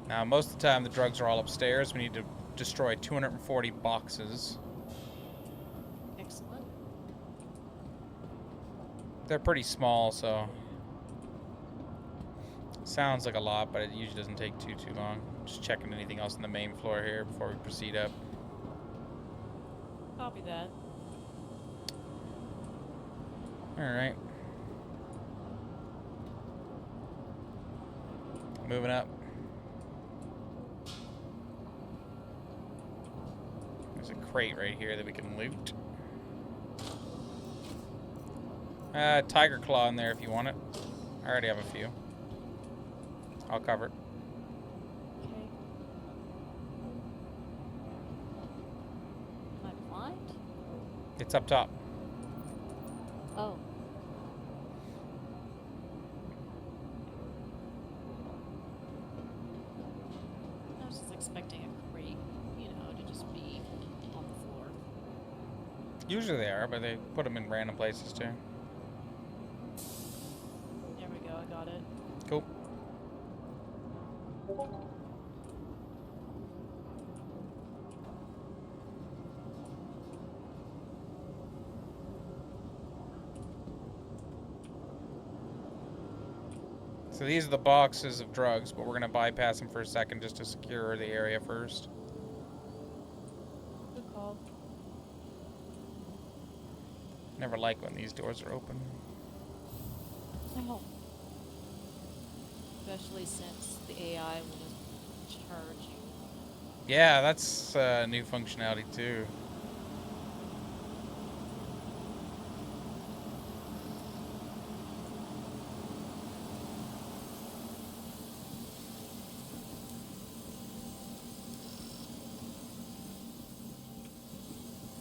Now, most of the time, the drugs are all upstairs. We need to destroy 240 boxes. Excellent. They're pretty small, so... Sounds like a lot, but it usually doesn't take too long. Just checking anything else on the main floor here before we proceed up. Copy that. Alright. Moving up. There's a crate right here that we can loot. Tiger claw in there if you want it. I already have a few. I'll cover it. Okay. Am I blind? It's up top. Oh. I was just expecting a crate, you know, to just be on the floor. Usually they are, but they put them in random places too. There we go, I got it. Cool. So these are the boxes of drugs, but we're going to bypass them for a second just to secure the area first. Good call. Never like when these doors are open. Oh. Especially since the AI will just charge you. Yeah, that's new functionality too.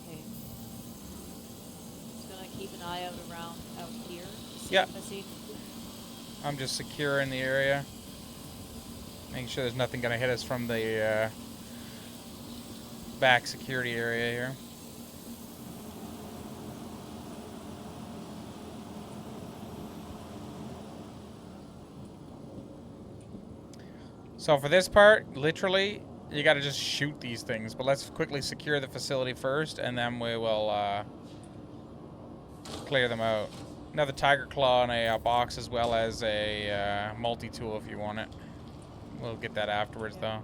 Okay. Just gonna keep an eye out around out here. See Yeah. if I see. I'm just securing the area. Making sure there's nothing going to hit us from the back security area here. So for this part, literally, you got to just shoot these things. But let's quickly secure the facility first, and then we will clear them out. Another tiger claw and a box, as well as a multi-tool if you want it. We'll get that afterwards, though.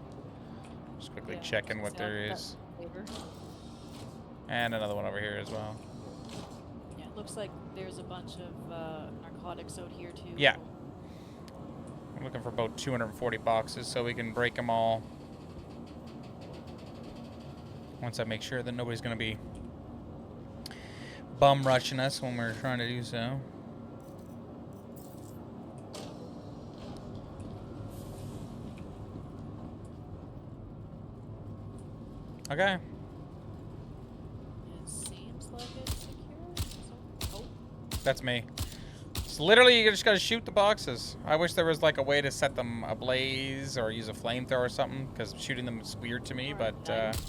Just quickly Yeah, checking what see there that is. flavor. And another one over here as well. Yeah, it looks like there's a bunch of narcotics out here too. Yeah. I'm looking for about 240 boxes so we can break them all. Once I make sure that nobody's going to be bum rushing us when we're trying to do so. Okay. It seems like it's secure. Oh, That's me. So literally, you just gotta shoot the boxes. I wish there was like a way to set them ablaze or use a flamethrower or something, because shooting them is weird to me, or but a knife or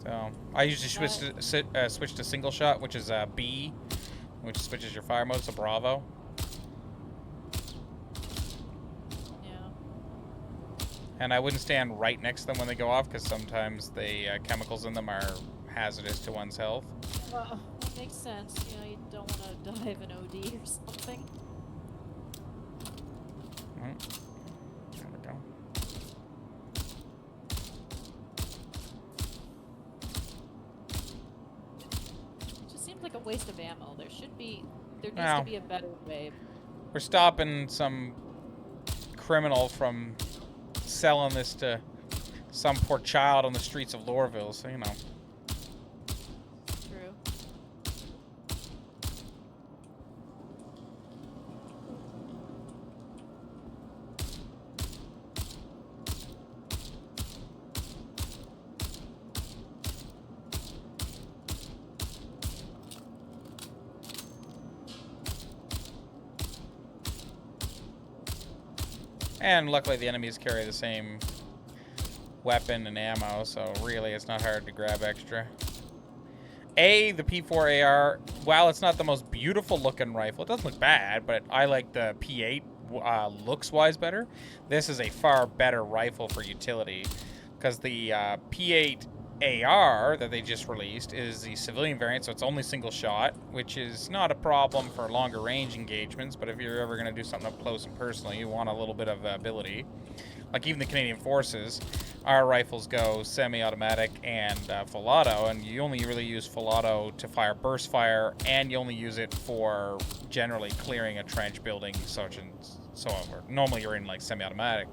so I usually switch to single shot, which is B, which switches your fire mode to Bravo. yeah. And I wouldn't stand right next to them when they go off, because sometimes the chemicals in them are hazardous to one's health. Well, that makes sense. You know, you don't want to die of an OD or something. There we go. It just seems like a waste of ammo. There needs Well, to be a better way. we're stopping some criminal from selling this to some poor child on the streets of Lorville, so you know. True. And luckily the enemies carry the same weapon and ammo, so really it's not hard to grab extra. The P4AR, while it's not the most beautiful looking rifle, it doesn't look bad, but I like the P8 looks-wise better. This is a far better rifle for utility, because the P8 AR that they just released is the civilian variant, so it's only single shot, which is not a problem for longer range engagements, but if you're ever going to do something up close and personal, you want a little bit of ability. Like, even the Canadian Forces, our rifles go semi-automatic and full auto, and you only really use full auto to fire burst fire, and you only use it for generally clearing a trench, building, such and so on. Normally you're in, like, semi-automatic.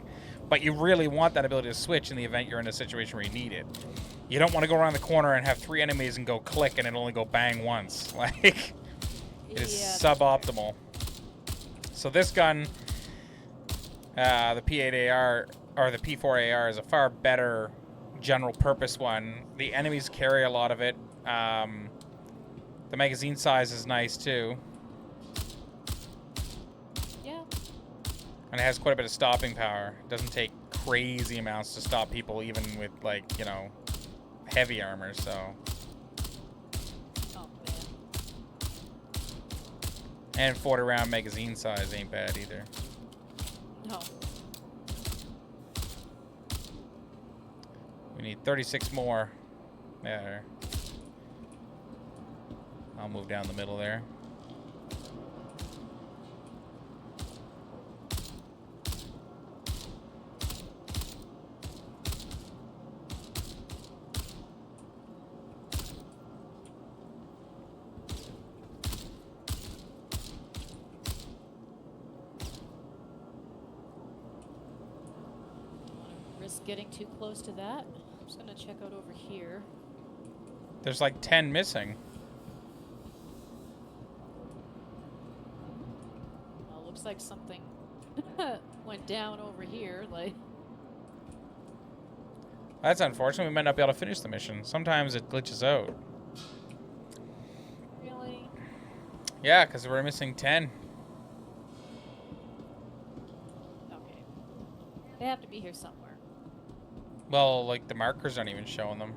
But you really want that ability to switch in the event you're in a situation where you need it. You don't want to go around the corner and have 3 enemies and go click and it only go bang once. Like, it is suboptimal. So this gun, the P8AR, or the P4AR, is a far better general purpose one. The enemies carry a lot of it. The magazine size is nice too. Yeah. And it has quite a bit of stopping power. It doesn't take crazy amounts to stop people, even with, like, you know, heavy armor, so. Oh, man. And 40 round magazine size ain't bad either. No. We need 36 more. There. I'll move down the middle there. Risk getting too close to that. I'm just gonna check out over here. There's like 10 missing. Well, looks like something went down over here. Like, That's unfortunate. We might not be able to finish the mission. Sometimes it glitches out. really? Yeah, because we're missing 10. Okay. They have to be here somewhere. Well, like, the markers aren't even showing them.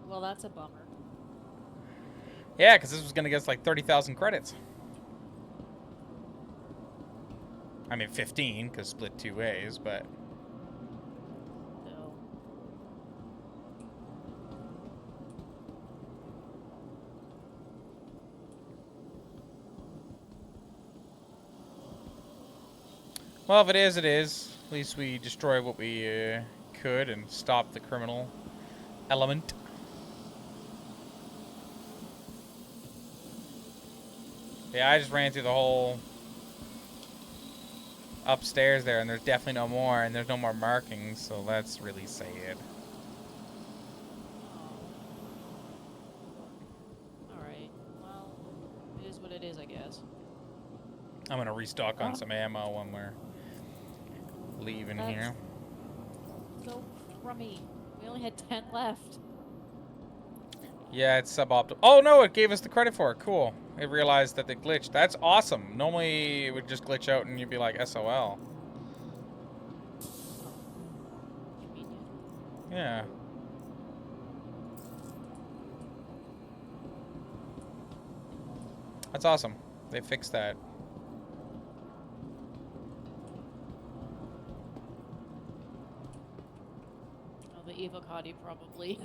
Well, that's a bummer. Yeah, because this was going to get us like 30,000 credits. I mean, 15, because split 2 ways, but... So, Well, if it is, it is. At least we destroy what we could and stop the criminal element. Yeah, I just ran through the whole upstairs there, and there's definitely no more, and there's no more markings, so that's really sad. alright. Well, it is what it is, I guess. I'm gonna restock on some ammo when we're leaving That's- here. So crummy. We only had 10 left. Yeah, it's suboptimal. Oh no, it gave us the credit for it. Cool. It realized that it glitched. That's awesome. Normally it would just glitch out and you'd be like SOL. Convenient. Yeah. That's awesome. They fixed that. Well, the Evocati probably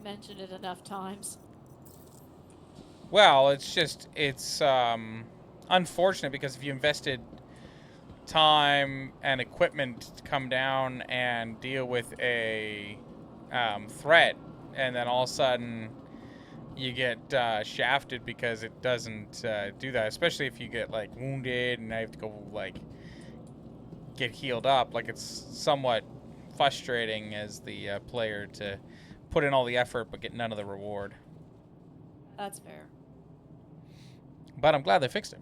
mentioned it enough times. Well, it's unfortunate because if you invested time and equipment to come down and deal with a threat, and then all of a sudden you get shafted because it doesn't do that, especially if you get like wounded and I have to go like get healed up. Like, it's somewhat frustrating as the player to put in all the effort but get none of the reward. That's fair. But I'm glad they fixed it.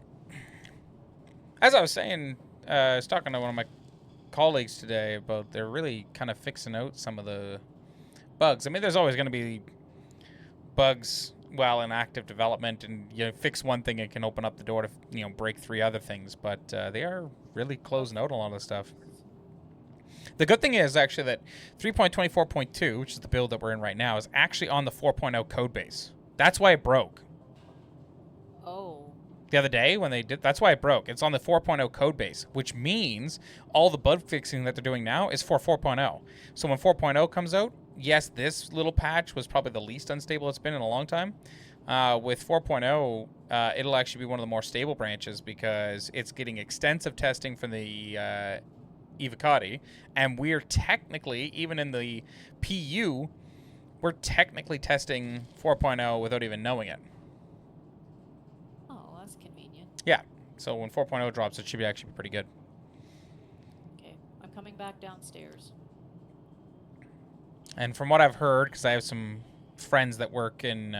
As I was saying, I was talking to one of my colleagues today about they're really kind of fixing out some of the bugs. I mean, there's always going to be bugs while in active development, and you fix one thing, it can open up the door to, you know, break 3 other things. But they are really closing out a lot of stuff. The good thing is actually that 3.24.2, which is the build that we're in right now, is actually on the 4.0 code base. That's why it broke. Oh. The other day when they did, that's why it broke. It's on the 4.0 code base, which means all the bug fixing that they're doing now is for 4.0. So when 4.0 comes out, yes, this little patch was probably the least unstable it's been in a long time. With 4.0, it'll actually be one of the more stable branches because it's getting extensive testing from the Evocati, and we're technically, even in the PU, we're technically testing 4.0 without even knowing it. Oh, that's convenient. Yeah, so when 4.0 drops, it should actually be pretty good. Okay, I'm coming back downstairs. And from what I've heard, because I have some friends that work in,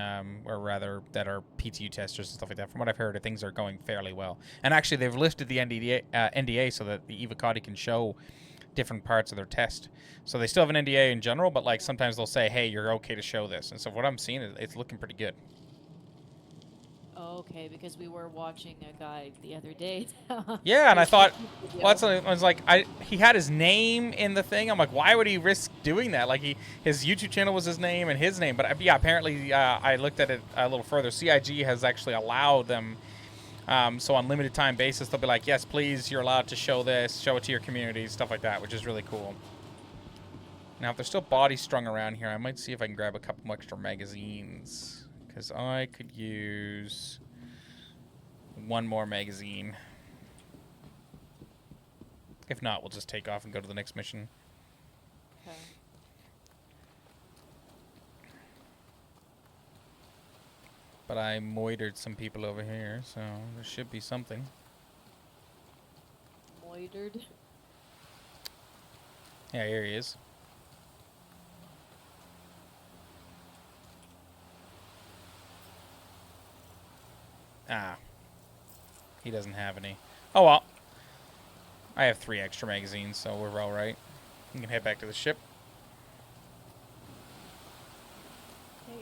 or rather, that are PTU testers and stuff like that, from what I've heard, things are going fairly well. And actually, they've lifted the NDA so that the Evocati can show different parts of their test. So they still have an NDA in general, but like sometimes they'll say, hey, you're okay to show this. And so what I'm seeing is it's looking pretty good. Oh, okay, because we were watching a guy the other day. Yeah, and I thought, Video. well, that's I was like, he had his name in the thing. I'm like, why would he risk doing that? Like his YouTube channel was his name and his name. But yeah, apparently I looked at it a little further. CIG has actually allowed them. So on limited time basis, they'll be like, yes, please, you're allowed to show this, show it to your community, stuff like that, which is really cool. Now, if there's still bodies strung around here, I might see if I can grab a couple extra magazines. Because I could use one more magazine. If not, we'll just take off and go to the next mission. Okay. But I moitered some people over here, so there should be something. Moitered. Yeah, here he is. Ah. He doesn't have any. Oh well. I have 3 extra magazines, so we're all right. We can head back to the ship. Okay.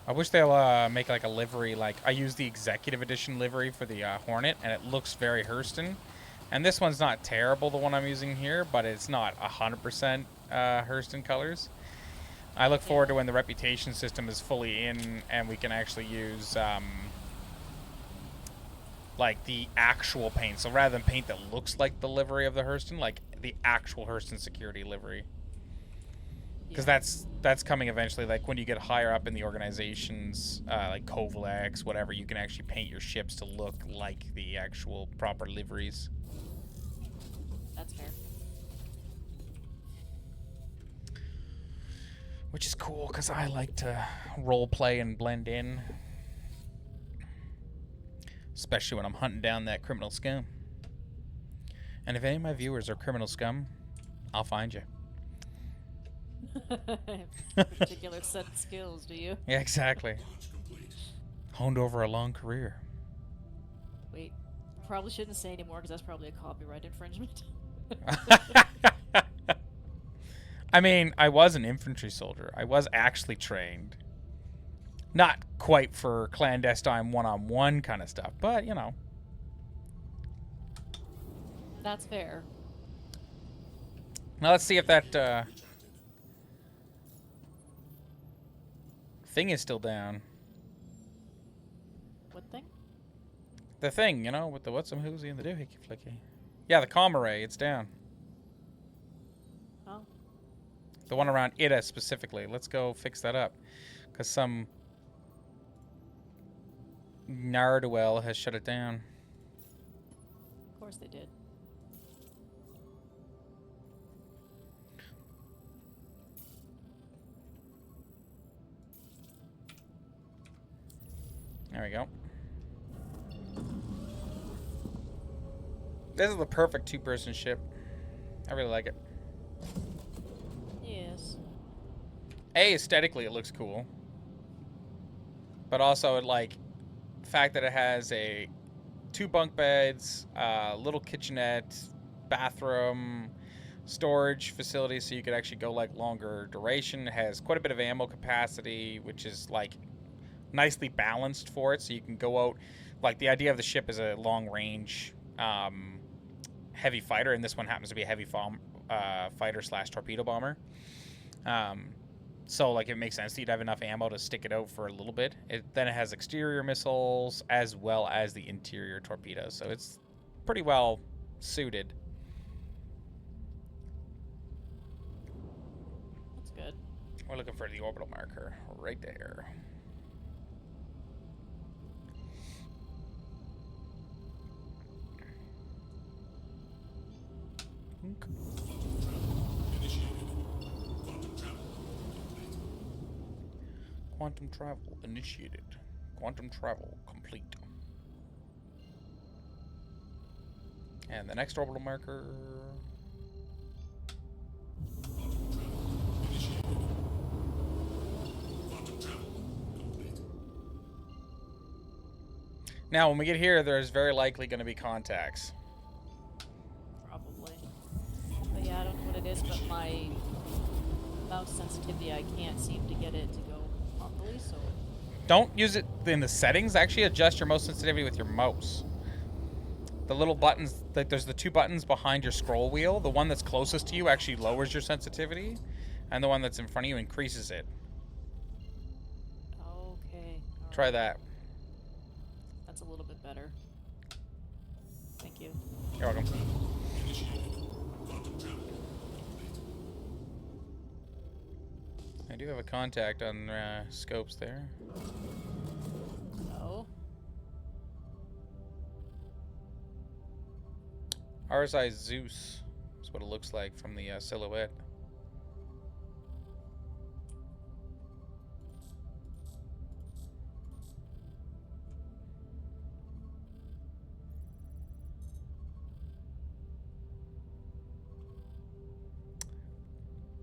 I wish they'll make like a livery. Like I use the executive edition livery for the Hornet, and it looks very Hurston. And this one's not terrible, the one I'm using here, but it's not 100% Hurston colors. I look forward to when the reputation system is fully in and we can actually use like the actual paint. So rather than paint that looks like the livery of the Hurston, like the actual Hurston security livery. Because that's coming eventually. Like when you get higher up in the organizations, like Kovalex, whatever, you can actually paint your ships to look like the actual proper liveries. That's fair. Which is cool, because I like to role play and blend in. Especially when I'm hunting down that criminal scum. And if any of my viewers are criminal scum, I'll find you. Particular set of skills, do you? Yeah, exactly. Launch complete. Honed over a long career. Wait, probably shouldn't say anymore because that's probably a copyright infringement. I mean, I was an infantry soldier. I was actually trained. Not quite for clandestine one-on-one kind of stuff, but, you know. That's fair. Now let's see if that thing is still down. What thing? The thing, you know, with the what's who's and the doohickey flicky. Yeah, the comm array, it's down. Oh. The one around Ida specifically. Let's go fix that up. Because some Narduel has shut it down. Of course they did. There we go. This is the perfect 2-person ship. I really like it. Yes. Aesthetically, it looks cool. But also, the fact that it has 2 bunk beds, little kitchenette, bathroom, storage facility, so you could actually go longer duration. It has quite a bit of ammo capacity, which is nicely balanced for it, so you can go out. The idea of the ship is a long range heavy fighter, and this one happens to be a heavy fighter / torpedo bomber. So, like, it makes sense that you'd have enough ammo to stick it out for a little bit. Then it has exterior missiles as well as the interior torpedoes. So it's pretty well suited. That's good. We're looking for the orbital marker right there. Quantum travel initiated. Quantum travel complete. And the next orbital marker. Now, when we get here, there's very likely going to be contacts. Probably. But yeah, I don't know what it is, but my mouse sensitivity, I can't seem to get it to go properly, so... Don't use it in the settings. Actually adjust your mouse sensitivity with your mouse. The little buttons, like there's the 2 buttons behind your scroll wheel. The one that's closest to you actually lowers your sensitivity, and the one that's in front of you increases it. Okay. Try that. That's a little bit better. Thank you. You're welcome. I do have a contact on scopes there. Oh. RSI Zeus is what it looks like from the silhouette.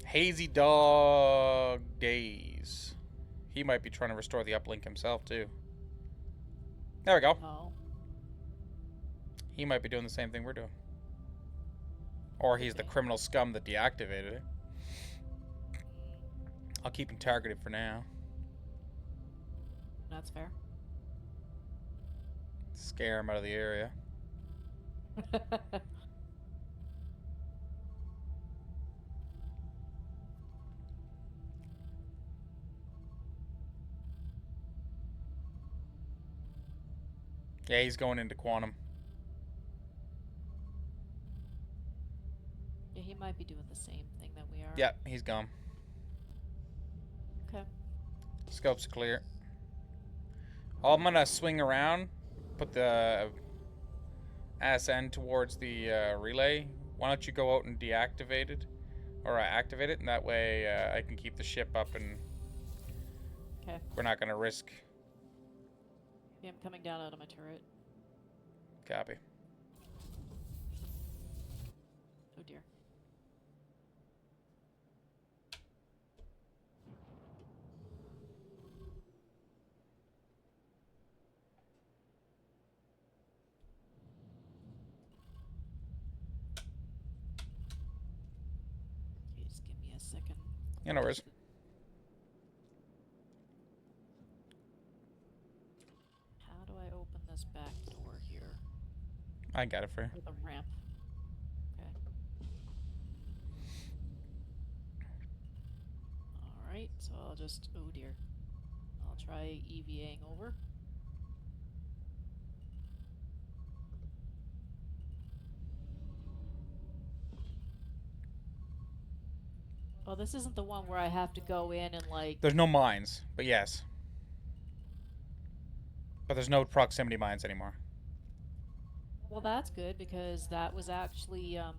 Hazy Dog Days. He might be trying to restore the uplink himself, too. There we go. Oh. He might be doing the same thing we're doing. Or he's the criminal scum that deactivated it. I'll keep him targeted for now. That's fair. Scare him out of the area. Yeah, he's going into quantum. Yeah, he might be doing the same thing that we are. Yeah, he's gone. Okay. Scope's clear. I'm gonna swing around, put the SN towards the relay. Why don't you go out and deactivate it, or activate it, and that way I can keep the ship up, and Okay. we're not gonna risk. Yeah, I'm coming down out of my turret. Copy. Oh dear. Okay, just give me a second. Yeah, no worries. How do I open this back door here? I got it for you. With a ramp. Okay. Alright, so I'll just... Oh dear. I'll try EVAing over. Oh, this isn't the one where I have to go in and like... There's no mines, but yes. But there's no proximity mines anymore. Well, that's good, because that was actually a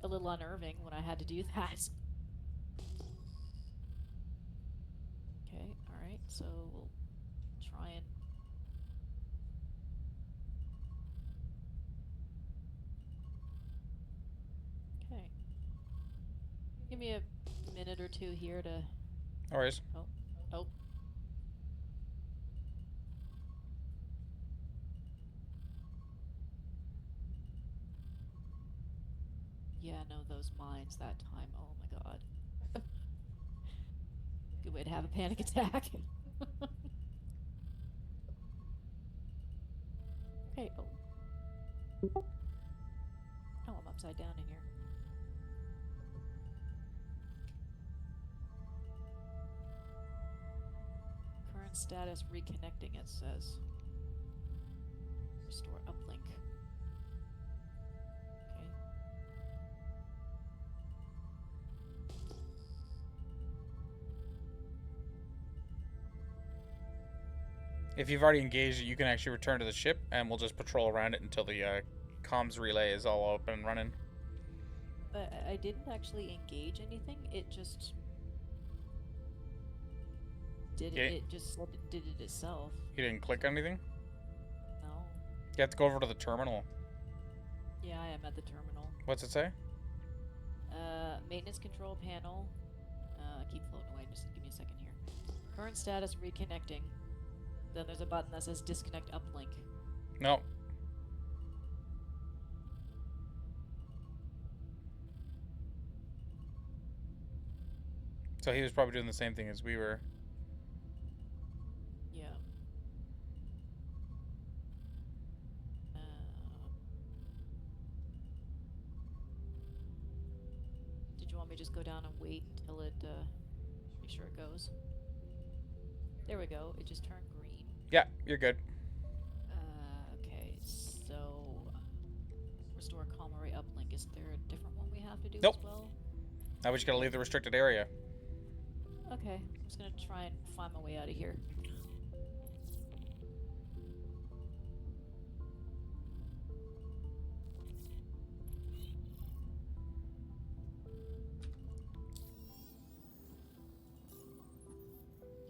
little unnerving when I had to do that. Okay, alright, so we'll try and... Okay. Give me a minute or two here to... No worries. Oh, oh. Yeah, no, those mines that time. Oh my god. Good way to have a panic attack. Okay, oh. Oh, I'm upside down in here. Current status reconnecting, it says. Restore uplink. Okay. If you've already engaged it, you can actually return to the ship, and we'll just patrol around it until the comms relay is all open and running. But I didn't actually engage anything. It just did it. Okay. It just did it itself. You didn't click anything? No. You have to go over to the terminal. Yeah, I am at the terminal. What's it say? Maintenance control panel. Keep floating away. Just give me a second here. Current status reconnecting. Then there's a button that says disconnect uplink. No. So he was probably doing the same thing as we were. Yeah. Did you want me to just go down and wait until it, make sure it goes? There we go. It just turned green. Yeah, you're good. Okay, so restore comm array uplink. Is there a different one we have to do Nope. as well? Now we just gotta leave the restricted area. Okay, I'm just gonna try and find my way out of here.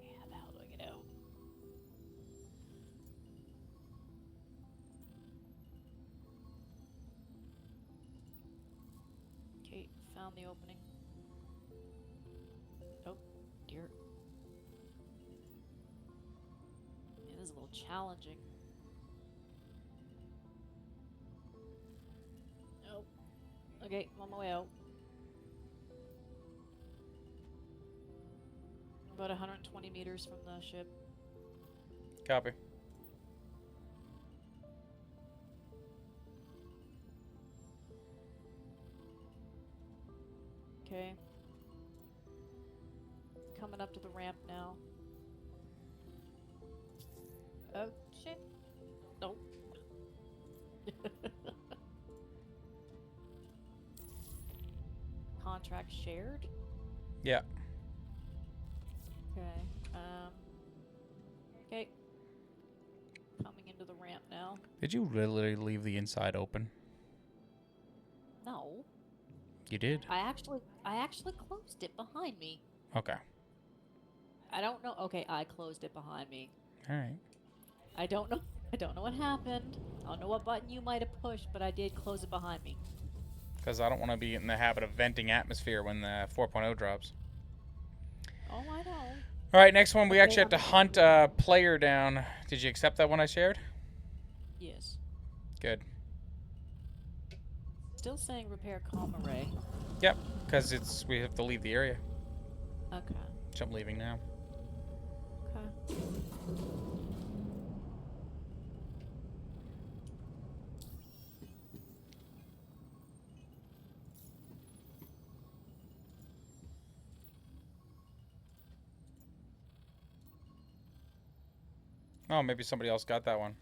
Yeah, how the hell do I get out? Okay, found the opening. Oh, dear. Man, this is a little challenging. Nope. Okay, I'm on my way out. About 120 meters from the ship. Copy. Okay. Coming up to the ramp now. Oh, shit. Nope. Contract shared? Yeah. Okay. Okay. Coming into the ramp now. Did you really leave the inside open? No. You did? I actually closed it behind me. Okay. I don't know. Okay, I closed it behind me. Alright. I don't know what happened. I don't know what button you might have pushed, but I did close it behind me. Because I don't want to be in the habit of venting atmosphere when the 4.0 drops. Oh, I know. Alright, next one. We actually have to hunt a player down. Did you accept that one I shared? Yes. Good. Still saying repair comm array. Yep, because we have to leave the area. Okay. So I'm leaving now. Okay. Oh, maybe somebody else got that one.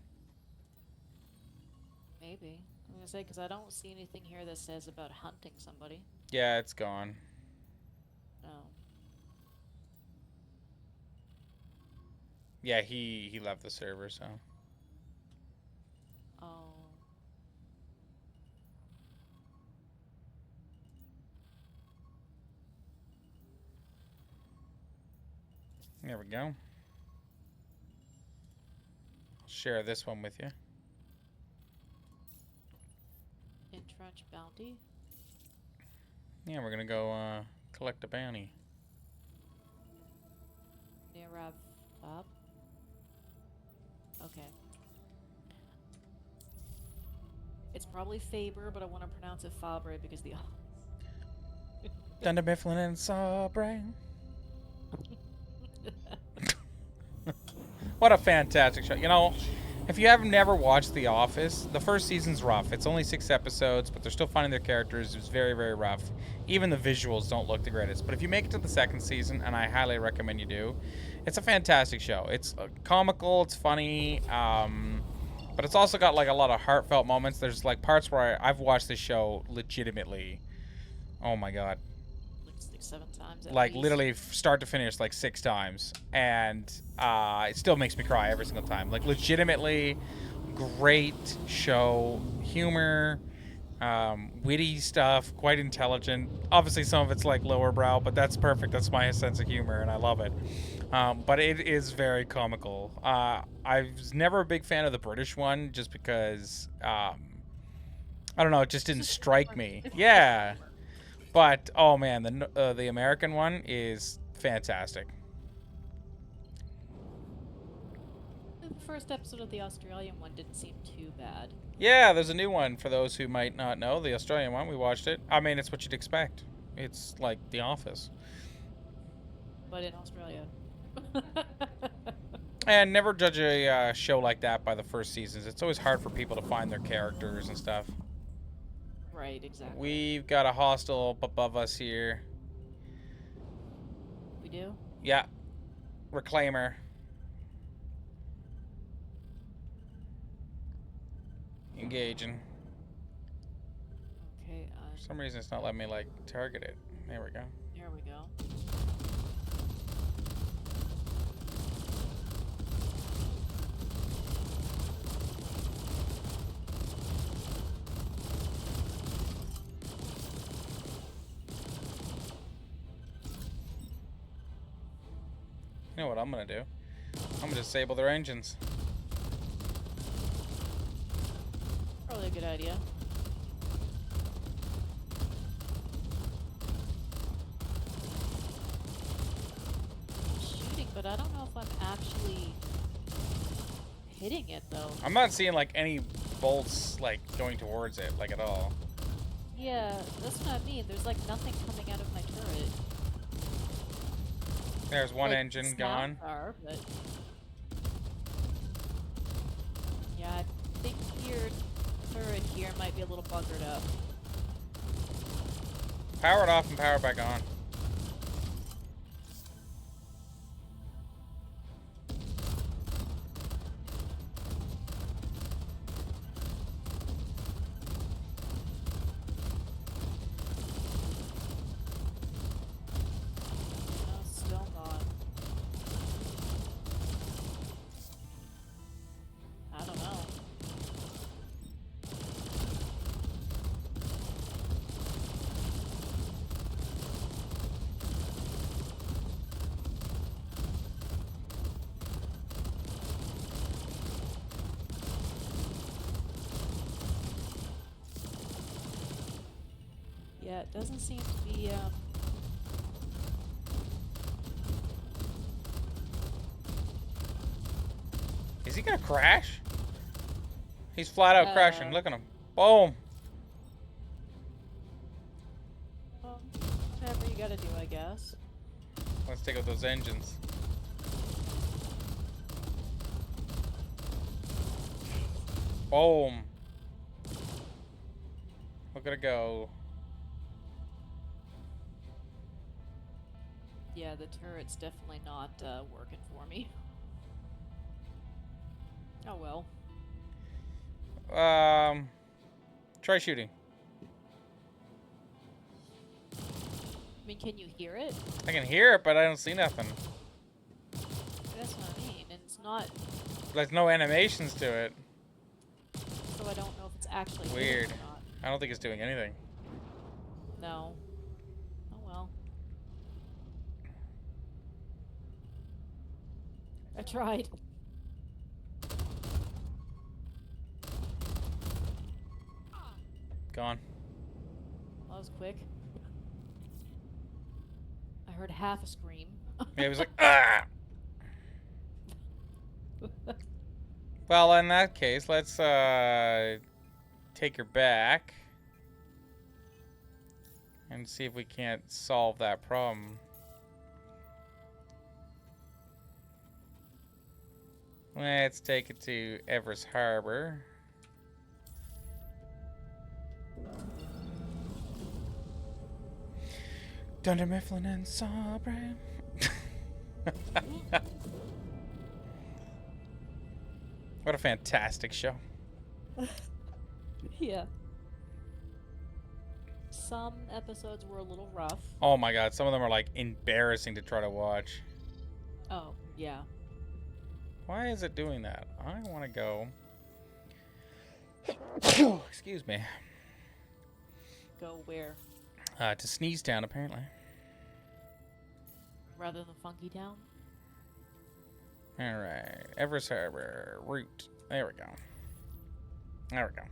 Maybe. I'm gonna say, because I don't see anything here that says about hunting somebody. Yeah, it's gone. No. Yeah, he left the server, so. Oh. There we go. I'll share this one with you. Entrench bounty. Yeah, we're gonna go collect a bounty. Nirav Fab. Okay. It's probably Faber, but I want to pronounce it Fabre because the. Dunder Mifflin and Sabre. What a fantastic show. You know, If you have never watched The Office, the first season's rough. It's only 6 episodes, but they're still finding their characters. It's very, very rough. Even the visuals don't look the greatest. But if you make it to the second season, and I highly recommend you do, it's a fantastic show. It's comical, it's funny, but it's also got like a lot of heartfelt moments. There's like parts where I've watched this show legitimately. Oh my god. Like 6, 7 times at Like least. literally start to finish like 6 times, and it still makes me cry every single time. Like legitimately great show, humor, witty stuff, quite intelligent. Obviously some of it's like lower brow, but that's perfect. That's my sense of humor and I love it. But it is very comical. I was never a big fan of the British one just because I don't know, it just didn't strike me. Yeah. But oh man, the American one is fantastic. The first episode of the Australian one didn't seem too bad. Yeah, there's a new one for those who might not know. The Australian one, we watched it. I mean, it's what you'd expect. It's like The Office. But in Australia. And never judge a show like that by the first seasons. It's always hard for people to find their characters and stuff. Right, exactly. We've got a hostel up above us here. We do? Yeah. Reclaimer. Engaging. Okay, For some reason it's not letting me like target it. There we go. here we go. You know what I'm gonna do? I'm gonna disable their engines. Probably a good idea. I'm shooting, but I don't know if I'm actually hitting it though. I'm not seeing like any bolts like going towards it like at all. Yeah, that's what I mean. There's like nothing coming out of my turret. There's one Like, engine snap gone. Are, but yeah, I think your turret here might be a little buggered up. Power it off and power it back on. No, still not. I don't know. Yeah, it doesn't seem to be, Is he gonna crash? He's flat out crashing. Look at him. Boom. well, whatever you gotta do, I guess. Let's take out those engines. Boom. Look at it go. Yeah, the turret's definitely not, working for me. Oh well. Try shooting. I mean, can you hear it? I can hear it, but I don't see nothing. That's what I mean, and it's not, There's no animations to it. so I don't know if it's actually hitting Weird. or not. I don't think it's doing anything. No. Oh well. I tried. Gone. That was quick. I heard half a scream. Yeah, he was like, ah! Well, in that case, let's take her back and see if we can't solve that problem. Let's take it to Everest Harbor. Dunder Mifflin and Sabre. What a fantastic show. Yeah. Some episodes were a little rough. Oh my god, some of them are like embarrassing to try to watch. Oh, yeah. Why is it doing that? I want to go. Excuse me. Go where? To Sneeze Town, apparently. Rather than Funky Town? Alright. Everest Harbor. Route. There we go. There we go.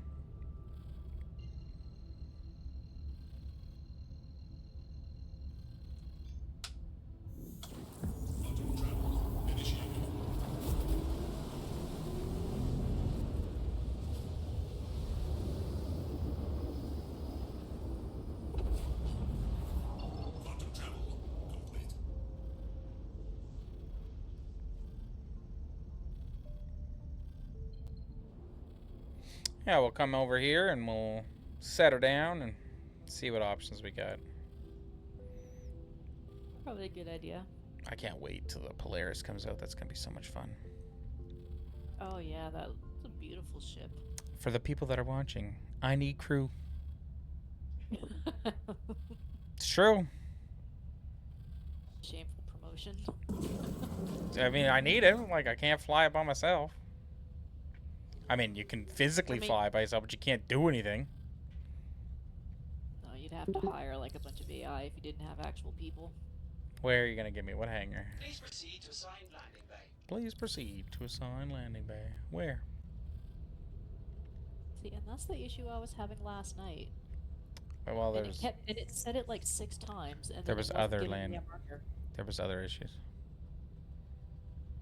Quantum travel initiated. Quantum travel complete. Yeah, we'll come over here and we'll set her down and see what options we got. Probably a good idea. I can't wait till the Polaris comes out. That's going to be so much fun. Oh, yeah, that's a beautiful ship. For the people that are watching, I need crew. It's true. Shameful promotion. I mean, I need it. Like, I can't fly it by myself. I mean, you can physically fly by yourself, but you can't do anything. No, you'd have to hire like a bunch of AI if you didn't have actual people. Where are you going to give me? What hangar? Please proceed to assigned landing bay. Please proceed to assign landing bay. Where? See, and that's the issue I was having last night. Well, And there's it said it like 6 times, and There then was it wasn't other giving me land- a marker. there was other issues.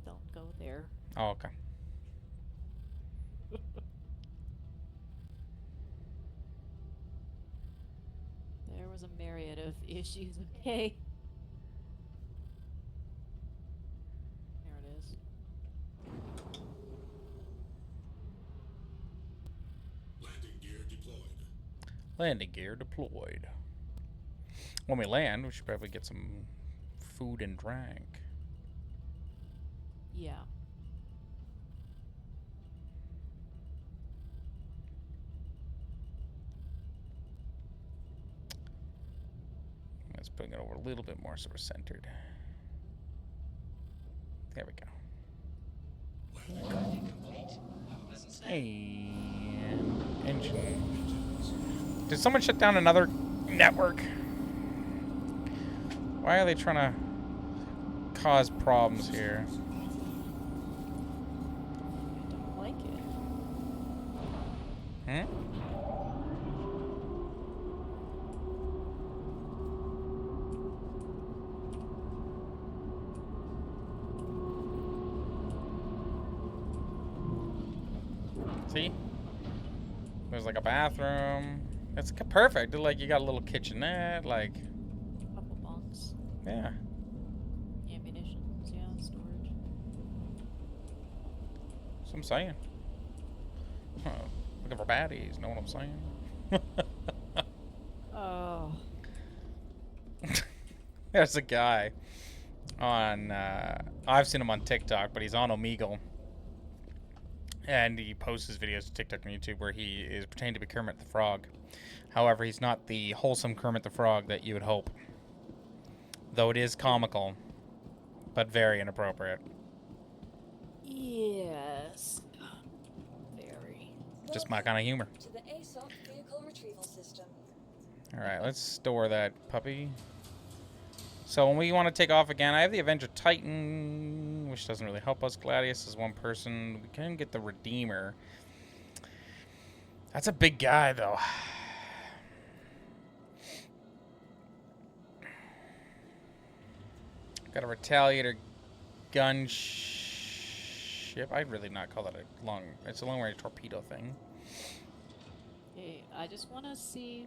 Don't go there. Oh, okay. There was a myriad of issues. Okay. There it is. Landing gear deployed. Landing gear deployed. When we land, we should probably get some food and drink. Yeah. Let's bring it over a little bit more so we're centered. There we go. Landing complete. Have a pleasant stay. And engine. Did someone shut down another network? Why are they trying to cause problems here? Don't like it. Hmm? See? There's like a bathroom. It's perfect. Like you got a little kitchenette. Like, Couple bunks. yeah. Ammunitions, yeah, storage. That's what I'm saying. Huh. Looking for baddies. Know what I'm saying? Oh. There's a guy on. I've seen him on TikTok, but he's on Omegle. And he posts his videos to TikTok and YouTube where he is pretending to be Kermit the Frog. However, he's not the wholesome Kermit the Frog that you would hope. Though it is comical, but very inappropriate. Yes. Very. Just my kind of humor. To the ASOC vehicle retrieval system. Alright, let's store that puppy. So when we want to take off again, I have the Avenger Titan, which doesn't really help us. Gladius is one person. We can get the Redeemer. That's a big guy, though. Got a Retaliator gunship. I'd really not call that a long... It's a long-range torpedo thing. Okay, I just want to see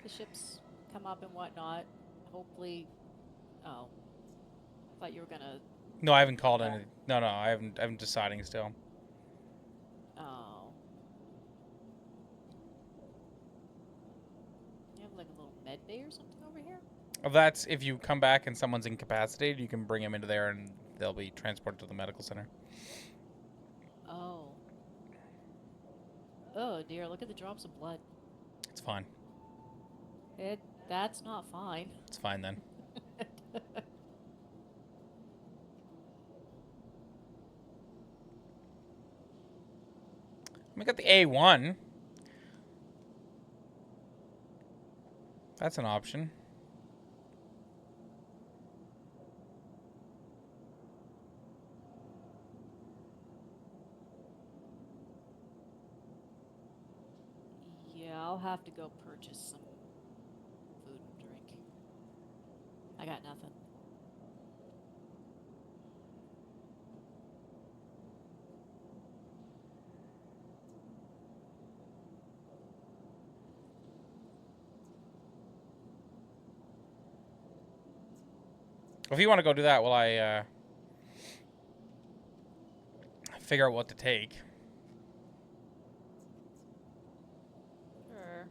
the ships come up and whatnot. Hopefully... Oh. I thought you were gonna No, I haven't called any. No, I'm deciding still. Oh. You have like a little med bay or something over here? Well, that's if you come back and someone's incapacitated, you can bring them into there and they'll be transported to the medical center. Oh. Oh dear, look at the drops of blood. It's fine. That's not fine. It's fine then. We got the A1. That's an option. Yeah, I'll have to go purchase some food and drink. I got nothing. If you want to go do that while I figure out what to take. Sure.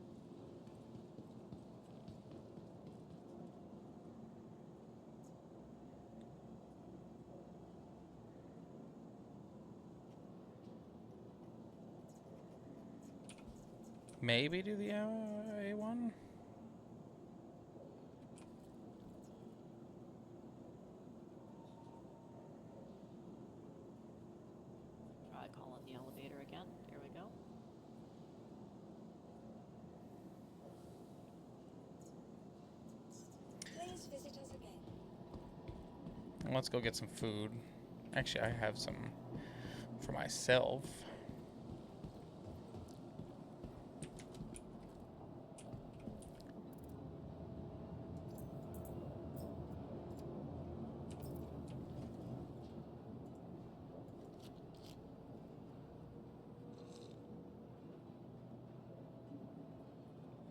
Maybe do the A1? Try calling the elevator again. Here we go. Please visit us again. Let's go get some food. Actually, I have some for myself.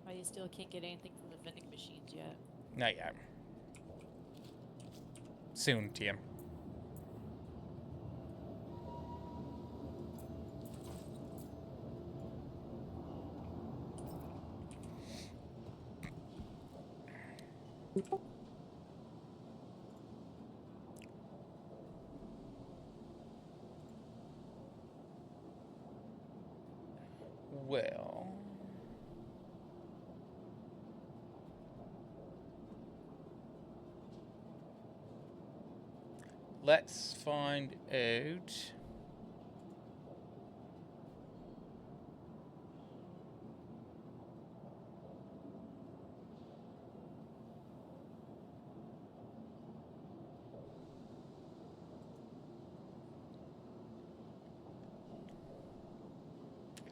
Why you still can't get anything from the vending machines yet? Not yet. Soon, TM. Well, let's find out.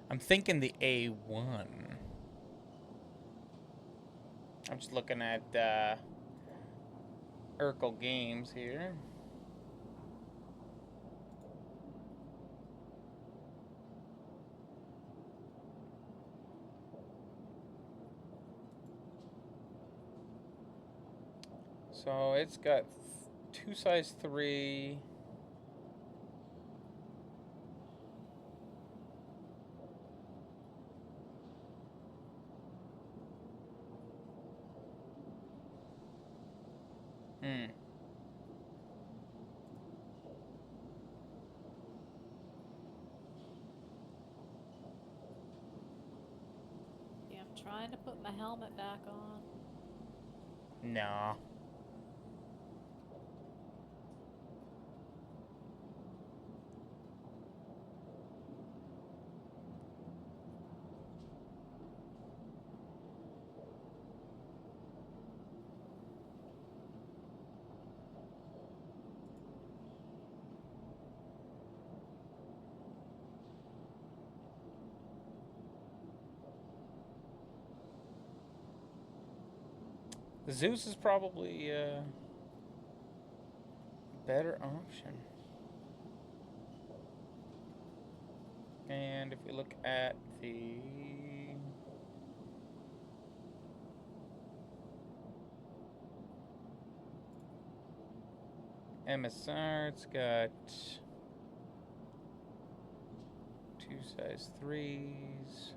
I'm thinking the A1. I'm just looking at Urkel Games here. So it's got two size 3. Hmm. Yeah, I'm trying to put my helmet back on. Nah. Zeus is probably a better option. And if we look at the MSR, it's got 2 size 3s.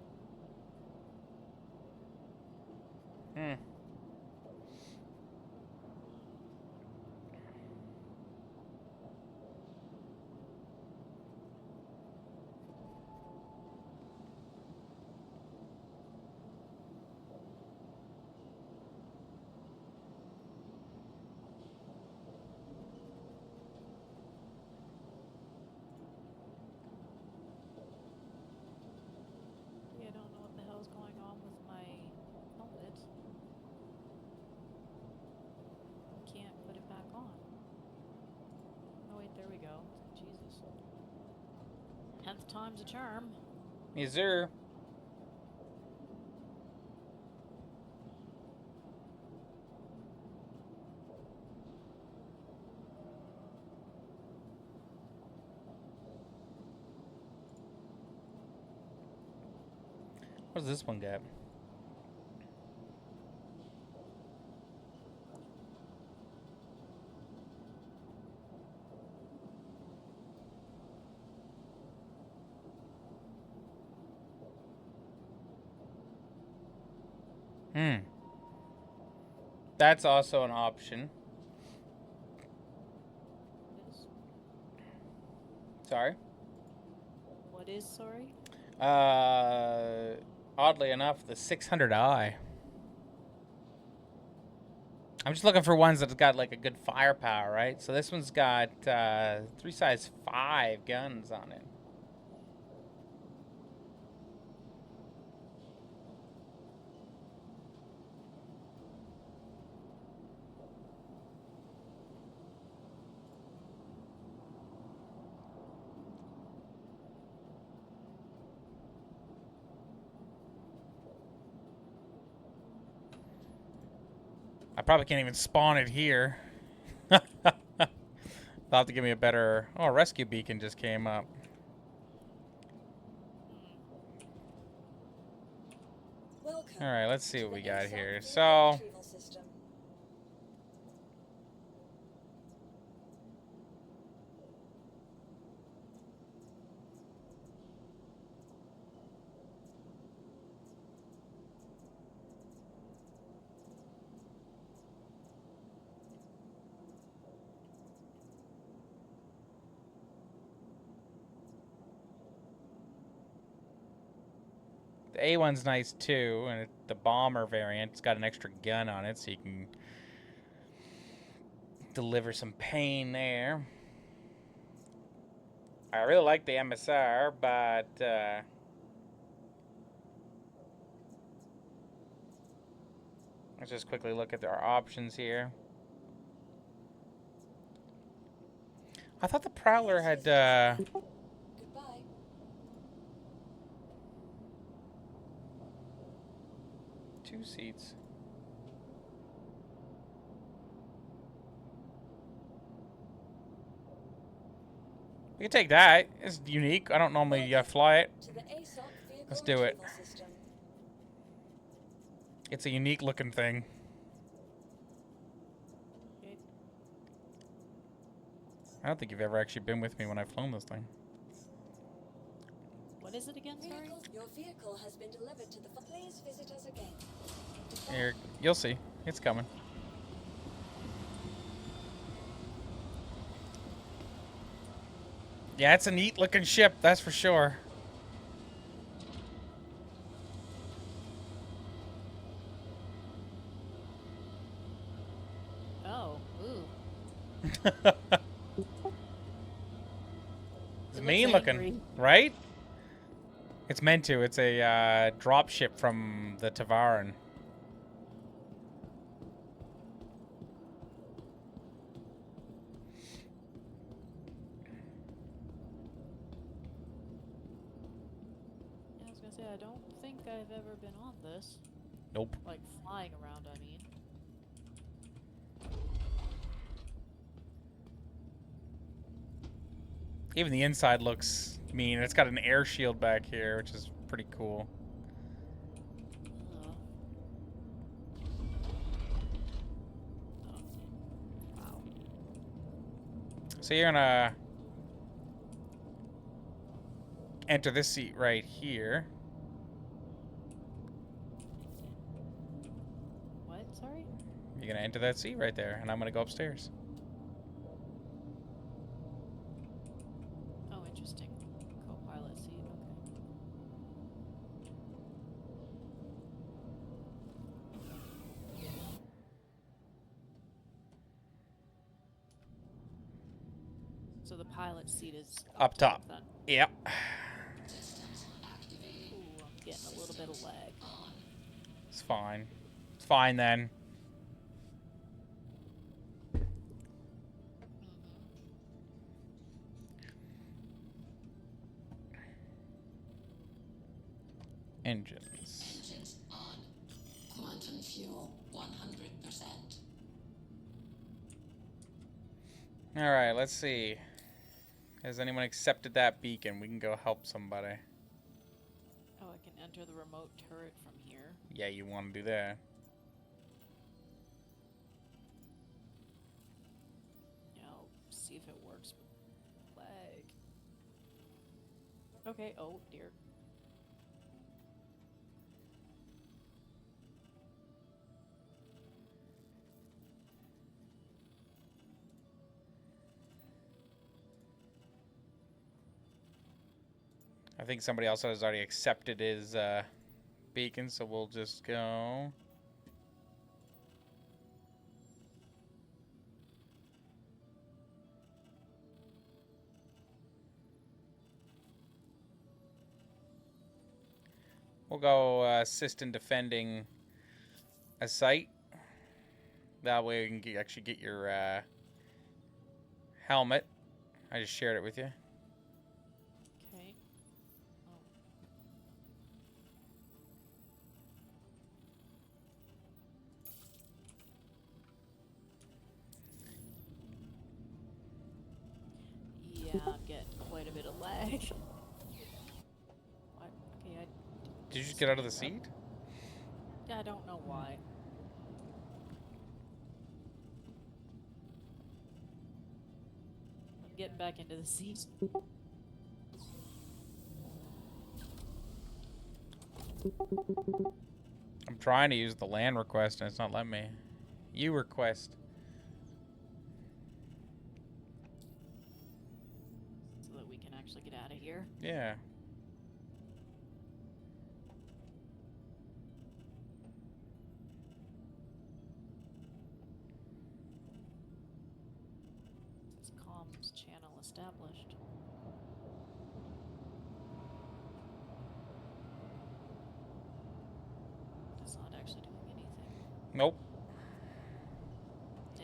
I don't know what the hell's going on with my helmet. Can't put it back on. Oh wait, there we go. Jesus. 10th time's a charm. Yes, sir. What does this one got? That's also an option. Is- Sorry. What is, sorry? Oddly enough, the 600i. I'm just looking for ones that's got like a good firepower, right? So this one's got 3 size 5 guns on it. I probably can't even spawn it here. They'll have to give me a better... Oh, a rescue beacon just came up. Welcome Alright, let's see to what we the got ASOP here. vehicle So... retrieval system. The A1's nice too, and the bomber variant, it's got an extra gun on it, so you can deliver some pain there. I really like the MSR, but let's just quickly look at our options here. I thought the Prowler had Goodbye. 2 seats. We can take that. It's unique. I don't normally fly it. To the ASOP vehicle Let's do it. retrieval system. It's a unique looking thing. Okay. I don't think you've ever actually been with me when I've flown this thing. What is it again, sorry? Your vehicle has been delivered to the... Please visit us again. Here, you'll see. It's coming. Yeah, it's a neat looking ship, that's for sure. Oh, ooh. It's It mean looks looking, angry. right? It's meant to. It's a drop ship from the Tavaran. Yeah, I was gonna say, I don't think I've ever been on this. Nope. Like, flying around, I mean. Even the inside looks mean. It's got an air shield back here, which is pretty cool. Oh. Oh. Wow. So you're gonna enter this seat right here. What? Sorry? You're gonna enter that seat right there, and I'm gonna go upstairs. Oh, interesting. Co-pilot seat. Okay. So the pilot seat is Up top. then. Yep. Ooh, I'm getting a little bit of lag. It's fine. It's fine then. Engines. Engines on. Quantum fuel 100%. Alright, let's see. Has anyone accepted that beacon? We can go help somebody. Oh, I can enter the remote turret from here. Yeah, you want to do that. Yeah, I'll see if it works with lag. Okay, oh dear. I think somebody else has already accepted his beacon, so we'll just go. We'll go assist in defending a site. That way we can actually get your helmet. I just shared it with you. Okay. Oh. Yeah, I'm getting quite a bit of lag. What? Okay, Did you just get out of the seat? I don't know why. I'm getting back into the seat. I'm trying to use the land request and it's not letting me. You request. So that we can actually get out of here. Yeah. This comms channel established. It's not actually doing anything. Nope.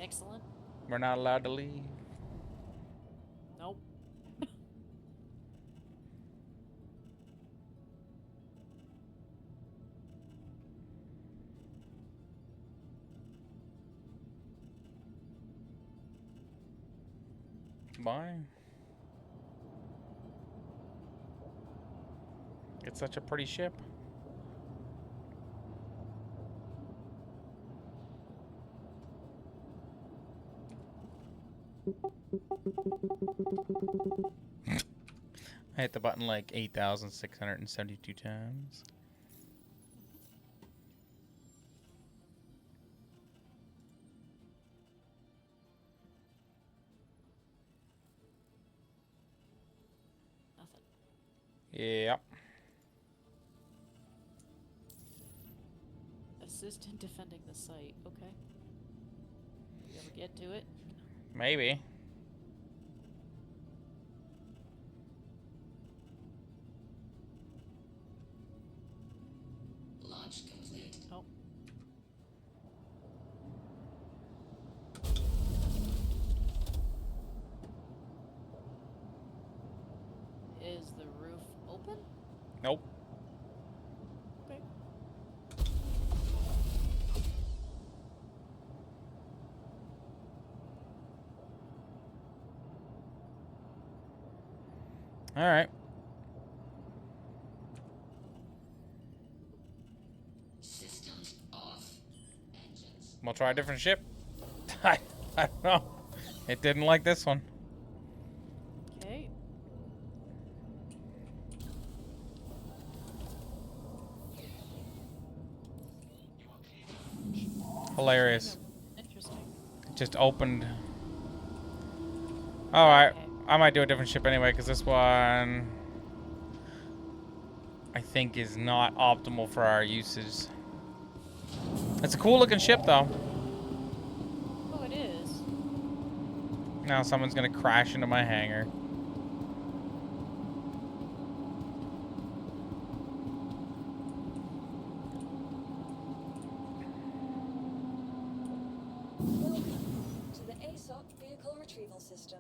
Excellent. We're not allowed to leave. Nope. Bye. It's such a pretty ship. I hit the button like 8,672 times. Nothing. Yep. Assist in defending the site. Okay. You ever get to it? Maybe. Launch complete. Oh. Is the roof open? Nope. Okay. All right. Systems off. Engines. We'll try a different ship. I don't know. It didn't like this one. Hilarious. Interesting. Just opened. Alright. Okay. I might do a different ship anyway, because this one I think is not optimal for our uses. It's a cool looking ship though. Oh, it is. Now someone's gonna crash into my hangar. Welcome to the ASOP Vehicle Retrieval System.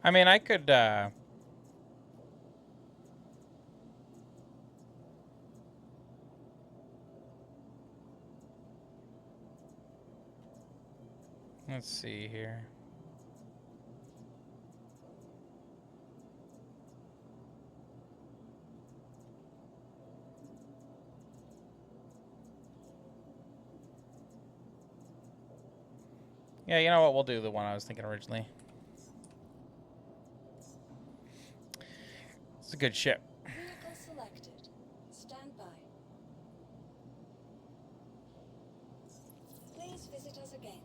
I mean, I could, let's see here. Yeah, you know what? We'll do the one I was thinking originally. It's a good ship. Vehicle selected. Stand by. Please visit us again.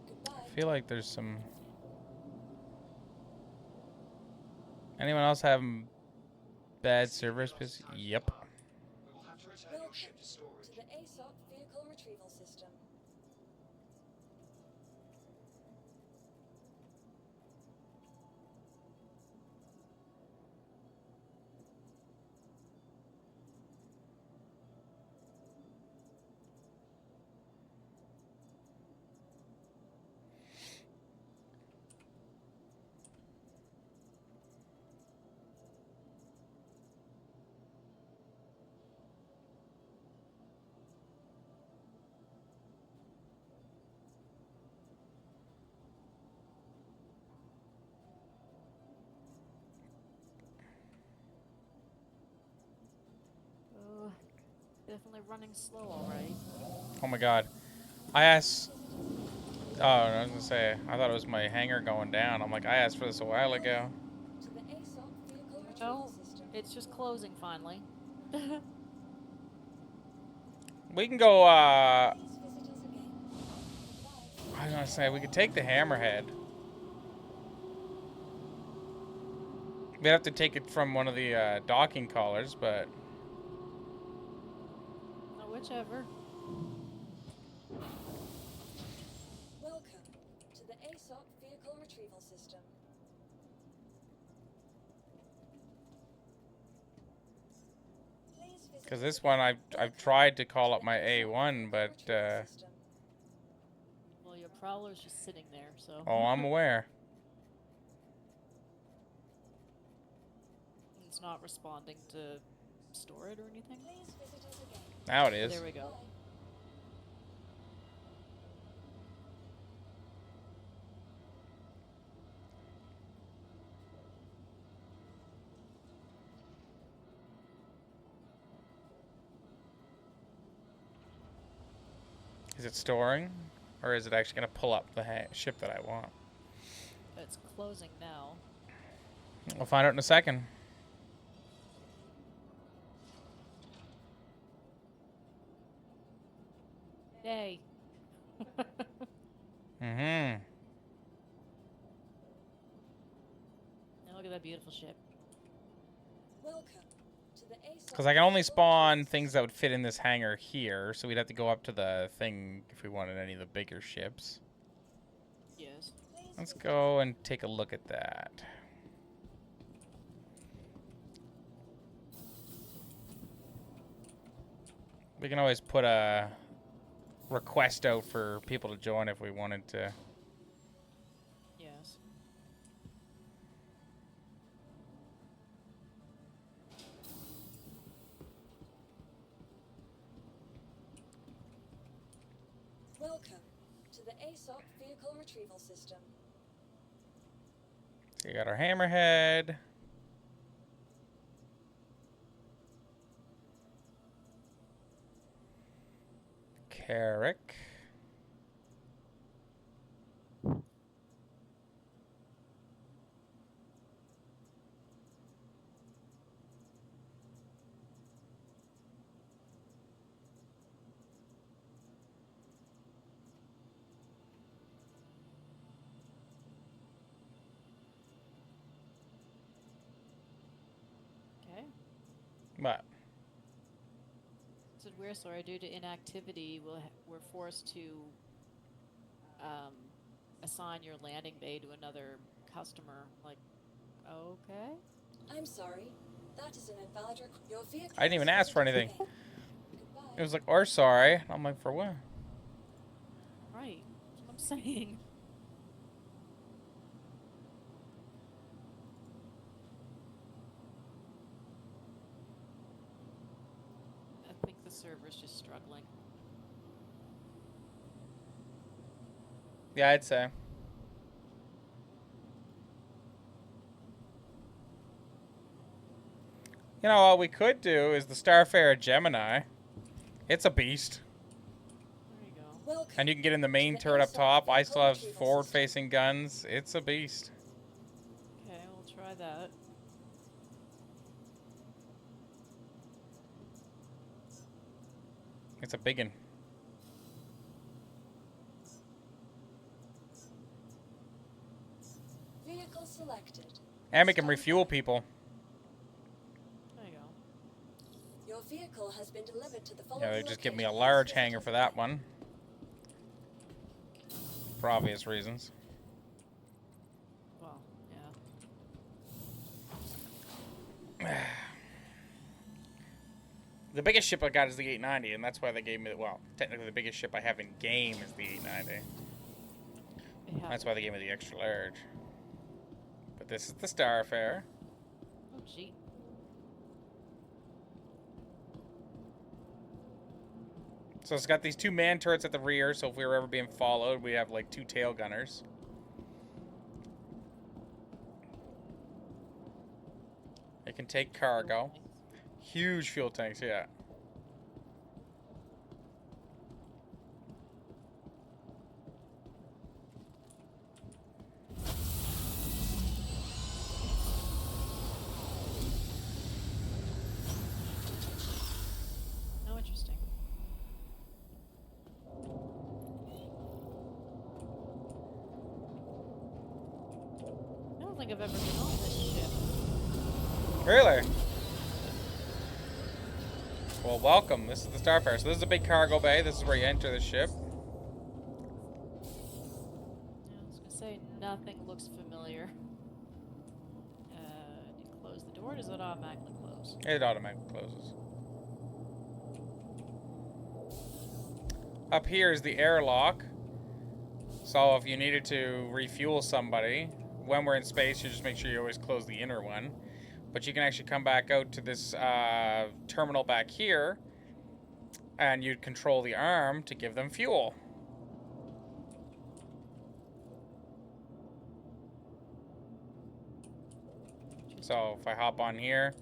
Goodbye. I feel like there's some... Anyone else having bad service? Yep. We will have to return your Welcome ship to storage. to the ASOP Vehicle Retrieval System. Oh, definitely running slow, all right. Oh my god. I asked... Oh, I was gonna say, I thought it was my hangar going down. I'm like, I asked for this a while ago. To the ASOP Vehicle Retrieval No, System. it's just closing finally. We can go, Please visit us again. Goodbye. I was gonna say, we could take the hammerhead. We'd have to take it from one of the docking collars, but... Oh, whichever. Welcome to the ASOP Vehicle Retrieval System. Please visit Because us this again. one, I've Welcome tried to to call the up my ASOP A1, but, Vehicle Retrieval System. Well, your prowler's just sitting there, so. oh, I'm aware. It's not responding to store it or anything. Please visit us again. Now it is. There we go. Bye. Is it storing? Or is it actually going to pull up the ship that I want? It's closing now. We'll find out in a second. Yay. Mm-hmm. Now look at that beautiful ship. Welcome to the ASOP. Because I can only Vehicle spawn Retrieval things that would fit in this hangar here, so we'd have to go up to the thing if we wanted any of the bigger ships. Yes. Please Let's visit go and take a look at that. We can always put a request out for people to join if we wanted to. Yes. Welcome to the ASOP Vehicle Retrieval System. So you got our hammerhead. Carrick. Okay. What? Said we're sorry. Due to inactivity, we're forced to assign your landing bay to another customer. Like, okay. I'm sorry. That is an invalid Your vehicle I didn't even has ask for visited anything. the bay. Goodbye. It was like, or sorry. I'm like, for what? Right. That's what I'm saying. I think the server's just struggling. Yeah, I'd say. You know, all we could do is the Starfarer Gemini. It's a beast. There you go. Welcome And you can get in the main to the turret up ASOC top. I vehicle still have retrieval forward-facing guns. It's a beast. Okay, we'll try that. It's a biggin. system. Vehicle selected. And we can refuel people. There you go. Your vehicle has been delivered to the following Yeah, they just give me a location. large Please visit hangar on for the that way. one. For obvious reasons. Well, yeah. The biggest ship I got is the 890, and that's why they gave me, well, technically the biggest ship I have in game is the 890. Yeah. That's why they gave me the extra large. But this is the Starfarer. Oh, gee. So it's got these two man turrets at the rear, so if we were ever being followed, we have like two tail gunners. It can take cargo. Huge fuel tanks, yeah. Oh, interesting. I don't think I've ever been on this ship. Really? Well, welcome. This is the Starfarer. So this is a big cargo bay. This is where you enter the ship. Yeah, I was gonna say nothing looks familiar. Do you close the door? Or does it automatically close? It automatically closes. Up here is the airlock. So if you needed to refuel somebody, when we're in space, you just make sure you always close the inner one. But you can actually come back out to this terminal back here, and you'd control the arm to give them fuel. So if I hop on here,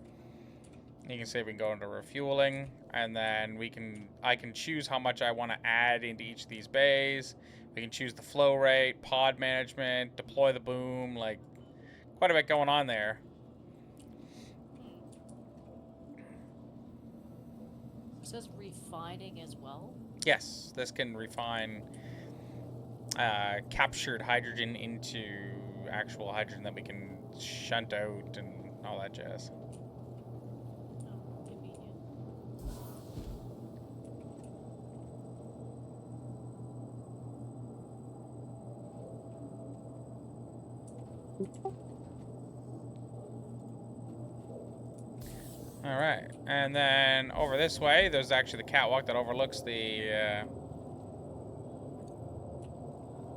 you can say we can go into refueling, and then I can choose how much I want to add into each of these bays. We can choose the flow rate, pod management, deploy the boom, like quite a bit going on there. It says refining as well. Yes, this can refine captured hydrogen into actual hydrogen that we can shunt out and all that jazz. Oh, convenient. All right, and then over this way, there's actually the catwalk that overlooks the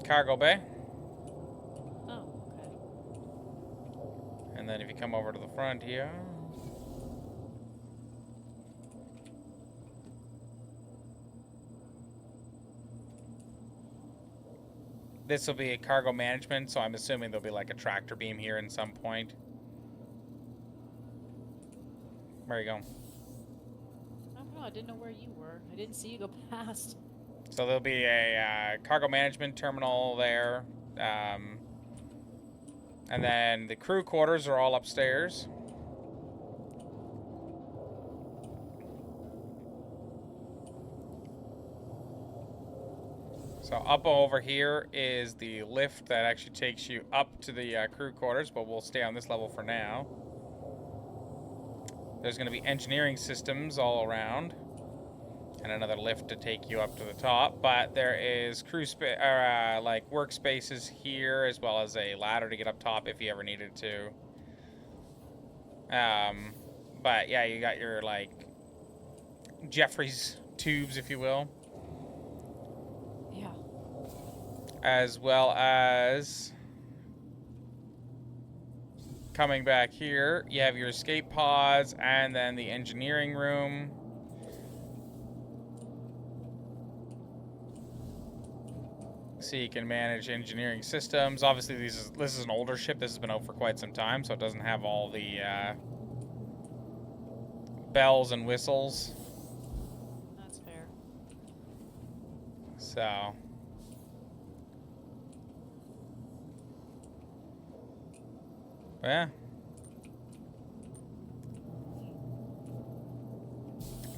cargo bay. Oh, okay. And then if you come over to the front here, this will be cargo management, so I'm assuming there'll be like a tractor beam here in some point. There you go. I don't know. I didn't know where you were. I didn't see you go past. So there'll be a cargo management terminal there. And then the crew quarters are all upstairs. So up over here is the lift that actually takes you up to the crew quarters, but we'll stay on this level for now. There's going to be engineering systems all around, and another lift to take you up to the top. But there is like workspaces here, as well as a ladder to get up top if you ever needed to. But yeah, you got your like Jeffries tubes, if you will. Yeah. As well as coming back here, you have your escape pods and then the engineering room. So you can manage engineering systems. Obviously, this is an older ship. This has been out for quite some time, so it doesn't have all the bells and whistles. That's fair. So yeah.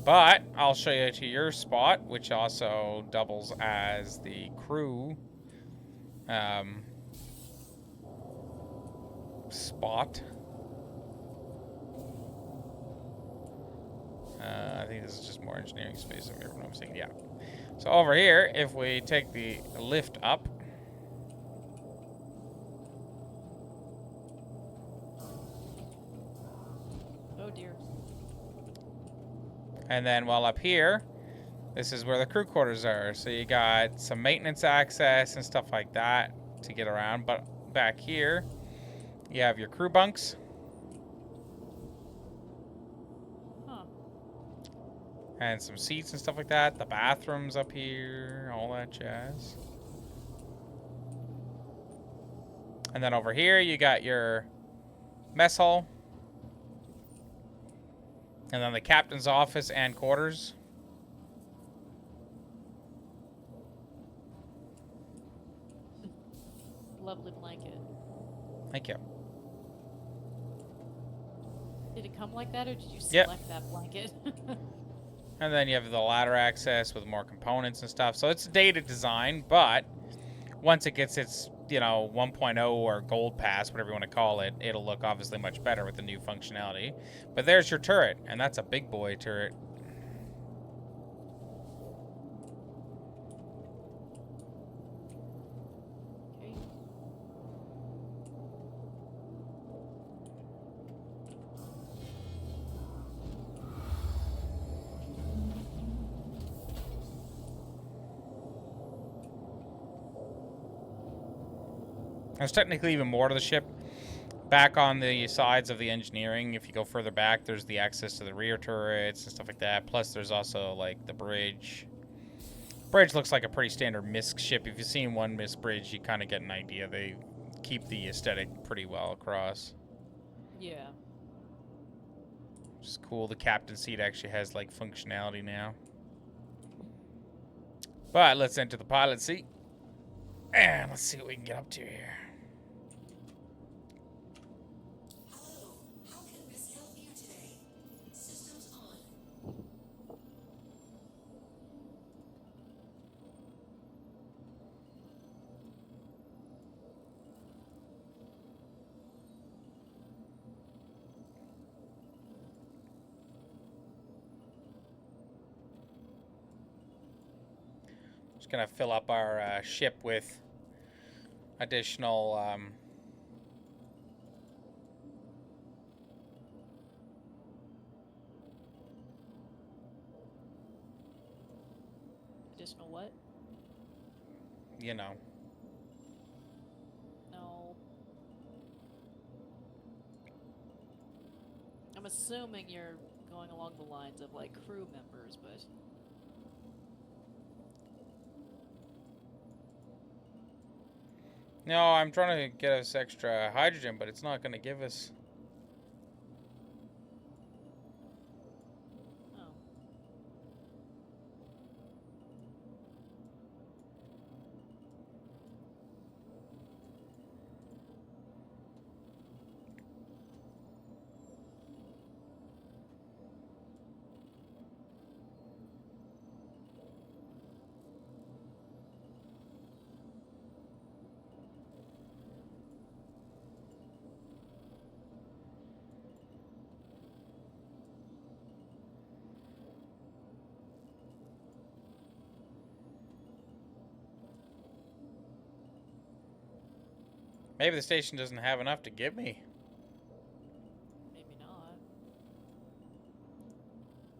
But I'll show you to your spot, which also doubles as the crew spot. I think this is just more engineering space if I'm saying. Yeah. So over here, if we take the lift up, Oh dear. and then while up here, this is where the crew quarters are. So you got some maintenance access and stuff like that to get around. But back here, you have your crew bunks. Huh. And some seats and stuff like that. The bathrooms up here, all that jazz. And then over here, you got your mess hall. And then the captain's office and quarters. Lovely blanket. Thank you. Did it come like that, or did you Yep. select that blanket? And then you have the ladder access with more components and stuff. So it's dated design, but once it gets its, 1.0 or gold pass, whatever you want to call it, it'll look obviously much better with the new functionality. But there's your turret, and that's a big boy turret. Okay. There's technically even more to the ship. Back on the sides of the engineering, if you go further back, there's the access to the rear turrets and stuff like that. Plus, there's also, like, the bridge. Bridge looks like a pretty standard MISC ship. If you've seen one MISC bridge, you kind of get an idea. They keep the aesthetic pretty well across. Yeah. Which is cool. The captain seat actually has, like, functionality now. But let's enter the pilot seat. And let's see what we can get up to here. Hello. How can Miss help you today? Systems on. Just gonna fill up our ship with additional Additional what? No. I'm assuming you're going along the lines of like crew members, but No, I'm trying to get us extra hydrogen, but it's not going to give us. oh. Maybe the station doesn't have enough to give me. Maybe not.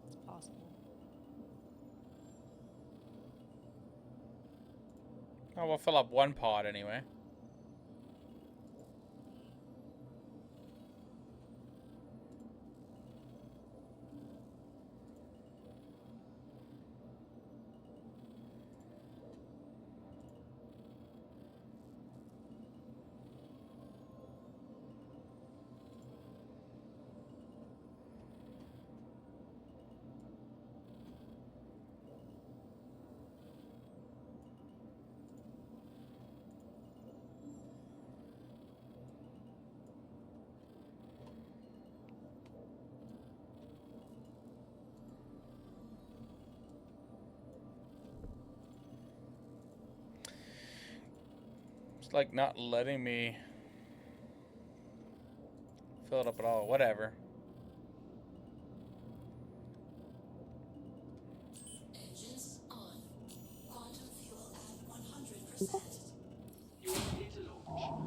It's possible. Oh, we'll fill up one pod anyway. It's like not letting me fill it up at all. Whatever. Engines on. Quantum fuel at 100%. You are clear to launch.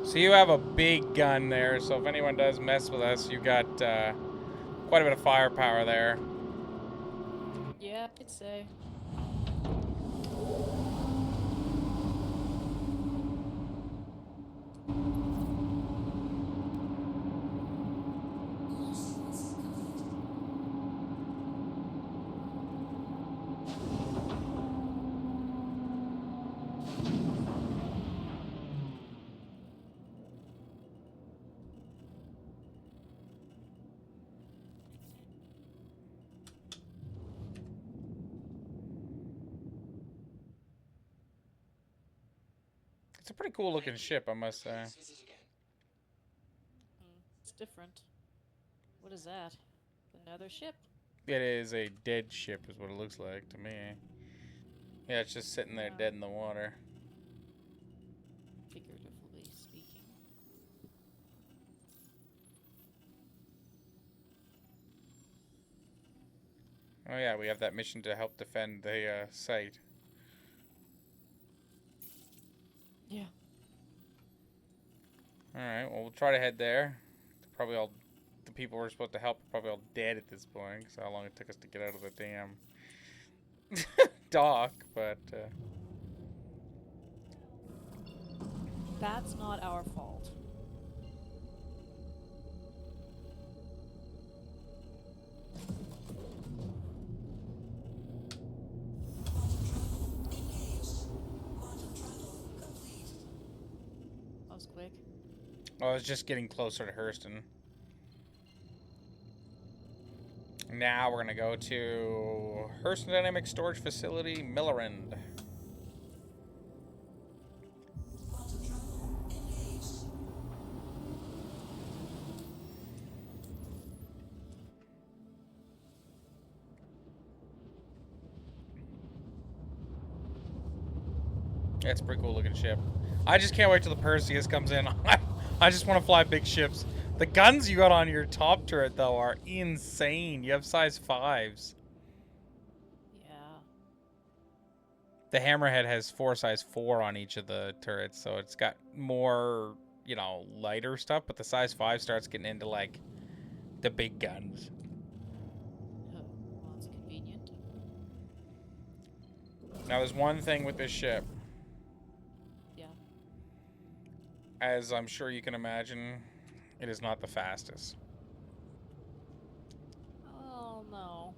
So you have a big gun there, so if anyone does mess with us, you got quite a bit of firepower there. Yeah, I'd say. Launch sequence complete. It's a pretty cool looking ship, I must say. Please visit again. It's different. What is that? Another ship? It is a dead ship, is what it looks like to me. Yeah, it's just sitting there dead in the water. Figuratively speaking. Oh yeah, we have that mission to help defend the site. Yeah. Alright, well, we'll try to head there. Probably all the people we're supposed to help are probably all dead at this point, because how long it took us to get out of the damn dock, but That's not our fault. Quantum travel engaged. Quantum travel complete. That was quick. I was just getting closer to Hurston. Now we're gonna go to Hurston Dynamic Storage Facility, Millerand. Quantum travel engaged. Yeah, it's a pretty cool looking ship. I just can't wait till the Perseus comes in. I just want to fly big ships. The guns you got on your top turret, though, are insane. You have size 5s. Yeah. The Hammerhead has size 4 on each of the turrets, so it's got more, you know, lighter stuff, but the size 5 starts getting into, like, the big guns. Oh, well, that's convenient. Now, there's one thing with this ship. Yeah. As I'm sure you can imagine, it is not the fastest. Oh, no.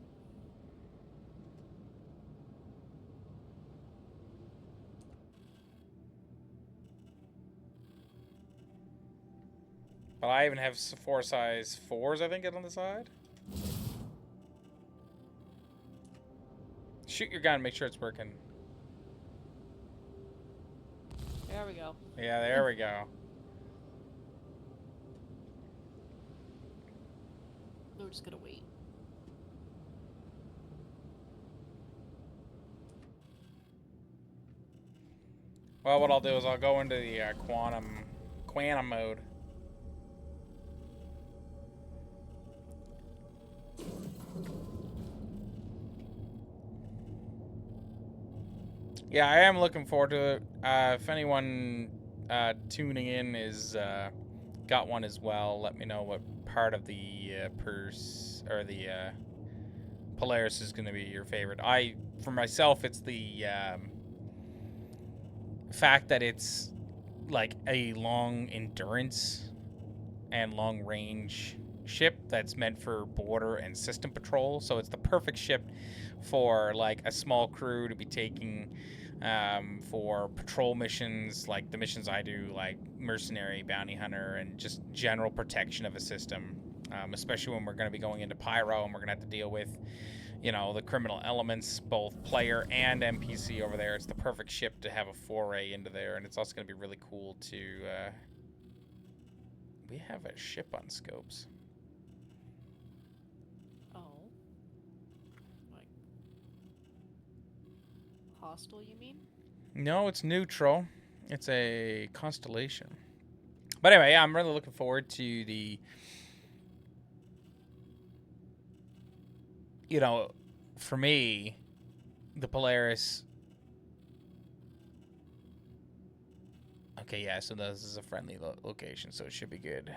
But I even have 4 size 4s, I think, on the side. Shoot your gun, make sure it's working. There we go. Yeah, there we go. We're just gonna wait. Well, what I'll do is I'll go into the quantum mode. Yeah, I am looking forward to it. If anyone tuning in is got one as well, let me know what part of the Polaris is going to be your favorite. For myself, it's the fact that it's like a long endurance and long range ship that's meant for border and system patrol. So it's the perfect ship for like a small crew to be taking for patrol missions, like the missions I do, like mercenary, bounty hunter, and just general protection of a system. Especially when we're going to be going into pyro and we're going to have to deal with, the criminal elements, both player and NPC over there. It's the perfect ship to have a foray into there, and it's also going to be really cool to. We have a ship on scopes. Oh. Like hostile, you mean? No, it's neutral. It's a constellation. But anyway, yeah, I'm really looking forward to the. For me, the Polaris. Okay, yeah, so this is a friendly location, so it should be good.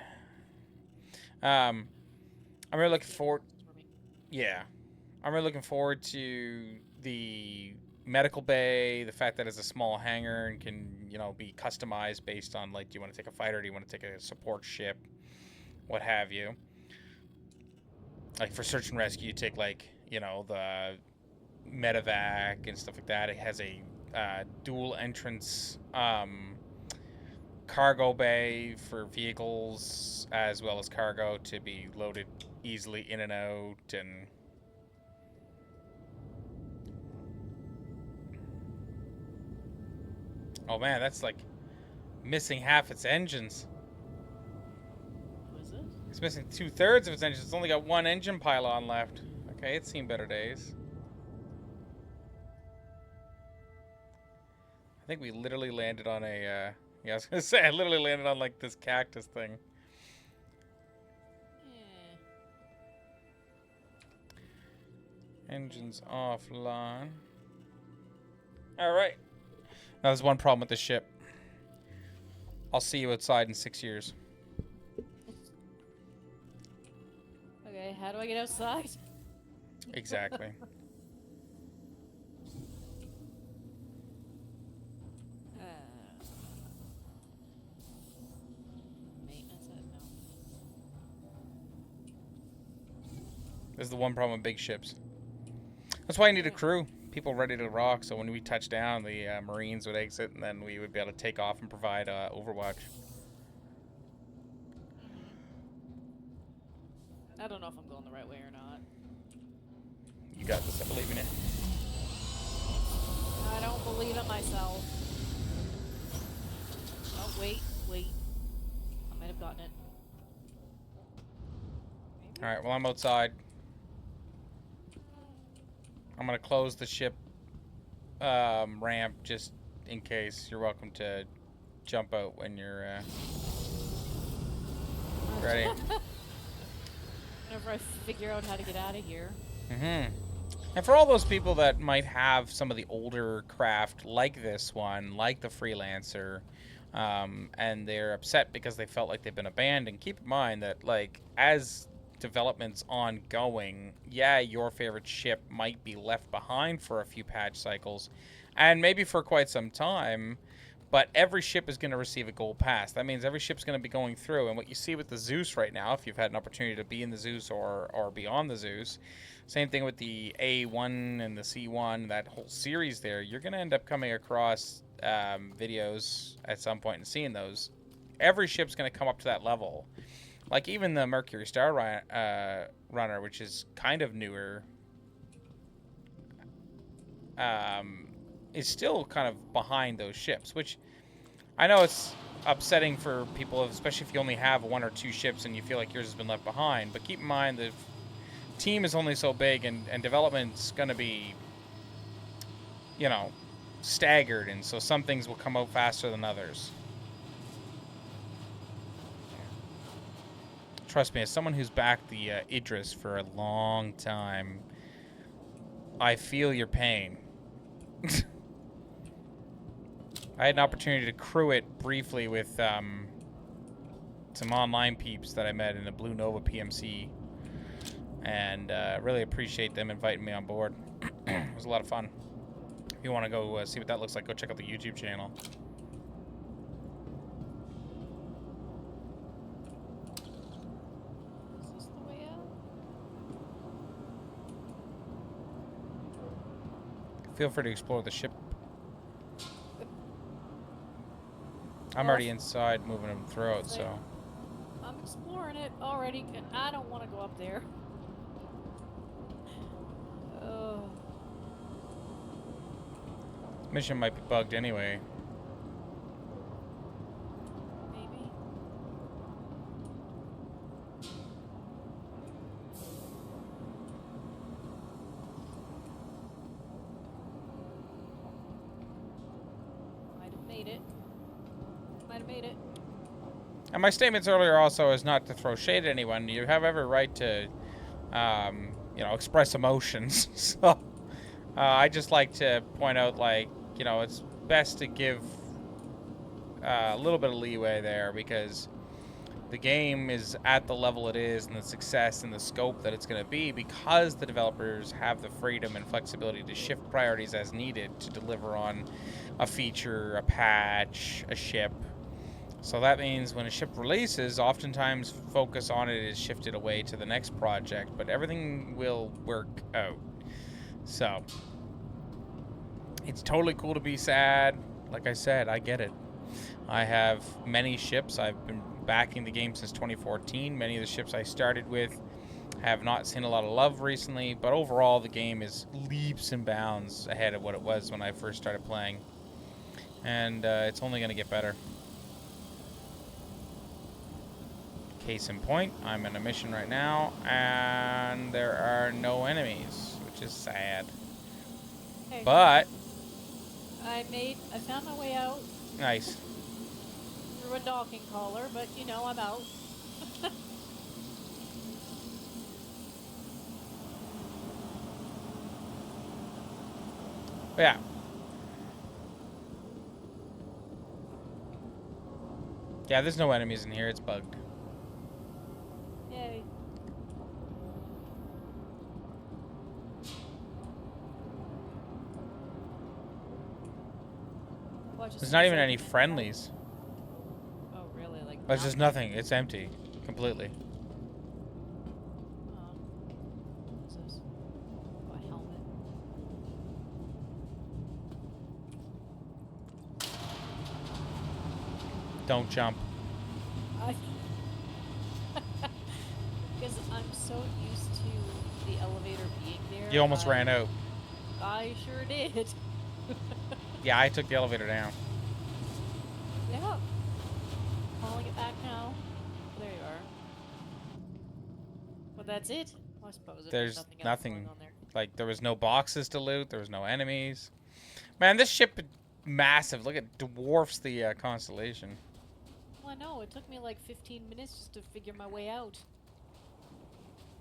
I'm really looking forward. Yeah, I'm really looking forward to the medical bay, the fact that it's a small hangar and can, be customized based on, like, do you want to take a fighter, do you want to take a support ship, what have you. Like, for search and rescue, you take, like, the medevac and stuff like that. It has a dual entrance cargo bay for vehicles as well as cargo to be loaded easily in and out. And oh man, that's like missing half its engines. Was it? It's missing 2/3 of its engines. It's only got one engine pylon left. Okay, it's seen better days. I think we literally landed on a, yeah, I was gonna say, I literally landed on like this cactus thing. Yeah. Engines offline. Alright. Now there's one problem with the ship. I'll see you outside in 6 years. Okay, how do I get outside? Exactly. Maintenance? No. This is the one problem with big ships. That's why you need a crew. People ready to rock, so when we touch down, the Marines would exit, and then we would be able to take off and provide overwatch. I don't know if I'm going the right way or not. You got this, I believe in it. I don't believe in myself. Oh, wait. I might have gotten it. Maybe? Alright, well, I'm outside. I'm going to close the ship ramp just in case. You're welcome to jump out when you're ready. Whenever I figure out how to get out of here. Mm-hmm. And for all those people that might have some of the older craft like this one, like the Freelancer, and they're upset because they felt like they've been abandoned, keep in mind that, like, as development's ongoing, yeah, your favorite ship might be left behind for a few patch cycles, and maybe for quite some time, but every ship is going to receive a gold pass. That means every ship's going to be going through, and what you see with the Zeus right now, if you've had an opportunity to be in the Zeus or be on the Zeus, same thing with the A1 and the C1, that whole series there, you're going to end up coming across videos at some point and seeing those. Every ship's going to come up to that level. Like even the Mercury Star Runner, which is kind of newer, is still kind of behind those ships, which I know it's upsetting for people, especially if you only have one or two ships and you feel like yours has been left behind. But keep in mind the team is only so big, and development's going to be, staggered, and so some things will come out faster than others. Trust me, as someone who's backed the Idris for a long time, I feel your pain. I had an opportunity to crew it briefly with some online peeps that I met in a Blue Nova PMC, and really appreciate them inviting me on board. It was a lot of fun. If you want to go see what that looks like, go check out the YouTube channel. Is this the way out? Feel free to explore the ship. I'm already inside moving them through it, so. I'm exploring it already. I don't want to go up there. Oh. Mission might be bugged anyway. Maybe. Might have made it. Might have made it. And my statements earlier also is not to throw shade at anyone. You have every right to, you know, express emotions. So I just like to point out, like, you know, it's best to give a little bit of leeway there, because the game is at the level it is and the success and the scope that it's going to be because the developers have the freedom and flexibility to shift priorities as needed to deliver on a feature, a patch, a ship. So that means when a ship releases, oftentimes focus on it is shifted away to the next project, but everything will work out. So it's totally cool to be sad. Like I said, I get it. I have many ships. I've been backing the game since 2014. Many of the ships I started with have not seen a lot of love recently, but overall the game is leaps and bounds ahead of what it was when I first started playing. And it's only going to get better. Case in point, I'm in a mission right now, and there are no enemies, which is sad. Hey, But, I found my way out nice. through a docking collar, but you know, I'm out. Yeah. Yeah, there's no enemies in here, it's bugged. Yay. Watch as There's soon not as even I any get out. friendlies. Oh, really? Like There's just nothing. It's empty. Completely. Oh. What's this? Oh, a helmet. Don't jump. Because I'm so used to the elevator being there. You almost ran out. I sure did. Yeah, I took the elevator down. Yeah. Calling it back now. There you are. Well, that's it. I suppose if There's nothing else nothing. going on there. Like, there was no boxes to loot. There was no enemies. Man, this ship is massive. Look, it dwarfs the Constellation. Well, I know. It took me like 15 minutes just to figure my way out.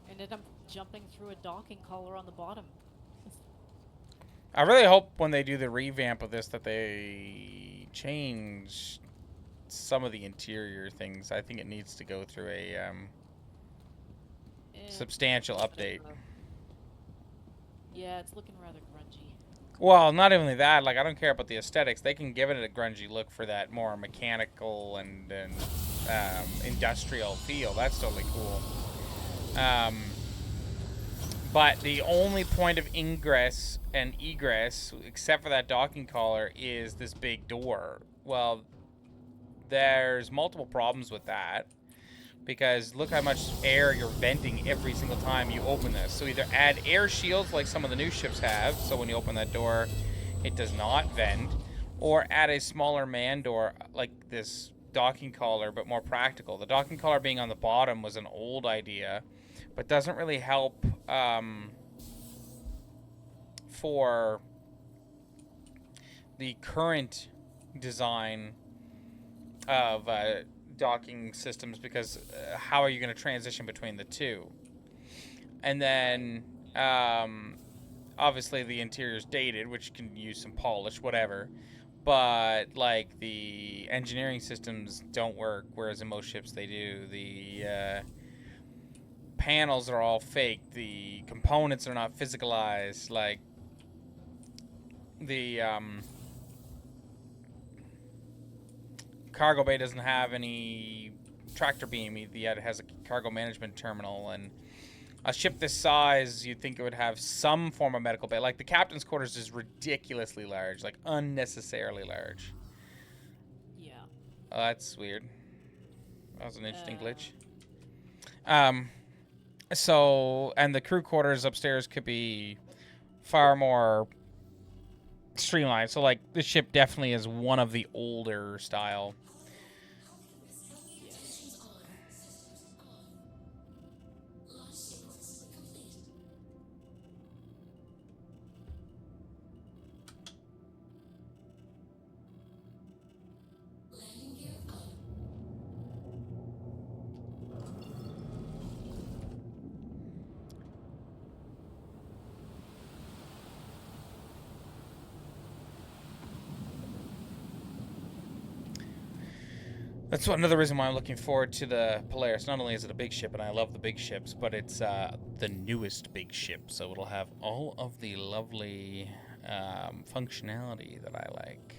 And then I'm jumping through a docking collar on the bottom. I really hope when they do the revamp of this that they change some of the interior things. I think it needs to go through a Yeah. substantial update. Yeah, it's looking rather grungy. Well, not only that, like, I don't care about the aesthetics. They can give it a grungy look for that more mechanical and industrial feel. That's totally cool. But the only point of ingress and egress, except for that docking collar, is this big door. Well, there's multiple problems with that, because look how much air you're venting every single time you open this. So either add air shields like some of the new ships have, so when you open that door it does not vent, or add a smaller man door like this docking collar, but more practical. The docking collar being on the bottom was an old idea, but doesn't really help for the current design of docking systems, because how are you going to transition between the two? And then obviously the interior is dated, which can use some polish, whatever. but like the engineering systems don't work, whereas in most ships they do. The panels are all fake. The components are not physicalized. Like the cargo bay doesn't have any tractor beam, yet it has a cargo management terminal. And a ship this size, you'd think it would have some form of medical bay. Like the captain's quarters is ridiculously large, like unnecessarily large. Yeah. Oh, that's weird. That was an interesting glitch. So, and the crew quarters upstairs could be far more streamlined. So, like, this ship definitely is one of the older style. That's another reason why I'm looking forward to the Polaris. Not only is it a big ship, and I love the big ships, but it's the newest big ship, so it'll have all of the lovely functionality that I like.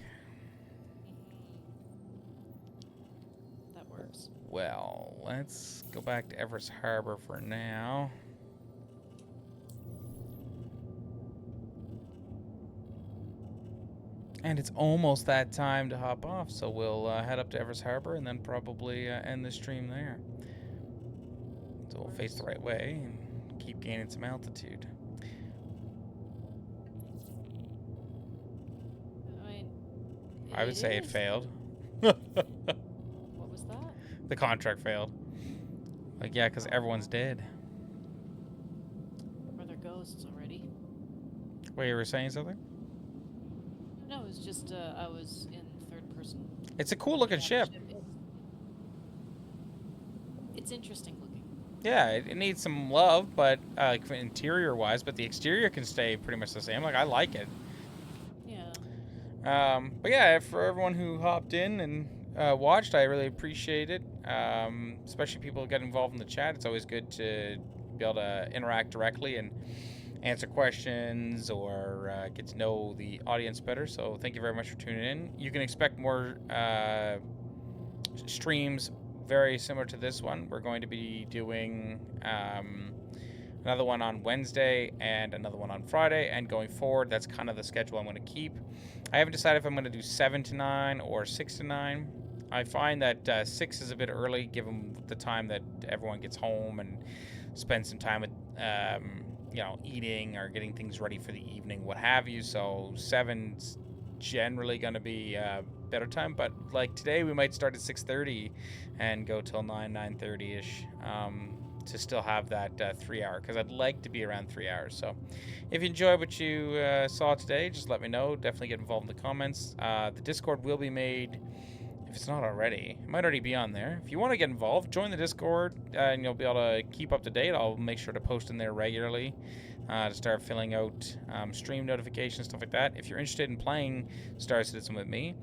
That works. Well, let's go back to Everest Harbor for now. And it's almost that time to hop off, so we'll head up to Everest Harbor and then probably end the stream there. So we'll face the right way and keep gaining some altitude. I mean, I would say it is. failed. What was that? The contract failed. Like, yeah, because everyone's dead. Are there ghosts already? Wait, you were saying something? No, it was just I was in third person. It's a cool looking ship. It's interesting looking. Yeah, it needs some love, but like interior wise, but the exterior can stay pretty much the same. Like, I like it. Yeah. But yeah, for everyone who hopped in and watched, I really appreciate it. Especially people who get involved in the chat. It's always good to be able to interact directly and answer questions or get to know the audience better. So thank you very much for tuning in. You can expect more streams very similar to this one. We're going to be doing another one on Wednesday and another one on Friday, and going forward, that's kind of the schedule I'm going to keep. I haven't decided if I'm going to do 7 to 9 or 6 to 9. I find that 6 is a bit early, given the time that everyone gets home and spends some time with eating or getting things ready for the evening, what have you. So 7's generally going to be better time, but like today we might start at 6:30 and go till 9:30ish to still have that 3 hour, because I'd like to be around 3 hours. So if you enjoyed what you saw today, just let me know. Definitely get involved in the comments. The Discord will be made, if it's not already. It might already be on there. If you want to get involved, join the Discord and you'll be able to keep up to date. I'll make sure to post in there regularly to start filling out stream notifications, stuff like that. If you're interested in playing Star Citizen with me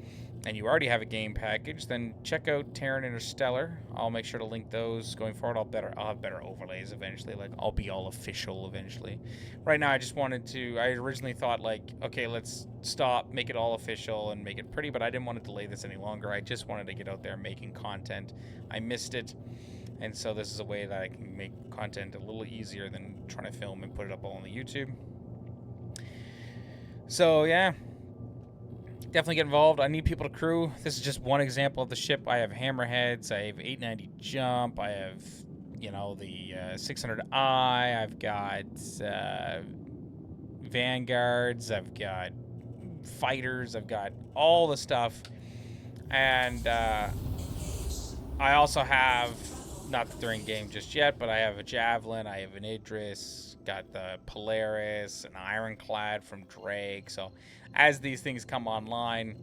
and you already have a game package, then check out Terran Interstellar. I'll make sure to link those going forward. I'll have better overlays eventually. Like, I'll be all official eventually. Right now, I just wanted to. I originally thought, like, okay, let's stop, make it all official, and make it pretty. But I didn't want to delay this any longer. I just wanted to get out there making content. I missed it, and so this is a way that I can make content a little easier than trying to film and put it up all on the YouTube. So yeah. Definitely get involved. I need people to crew. This is just one example of the ship. I have hammerheads. I have 890 jump. I have, the 600i. I've got vanguards. I've got fighters. I've got all the stuff. And I also have, not that they're in game just yet, but I have a Javelin. I have an Idris. Got the Polaris, an Ironclad from Drake. So as these things come online,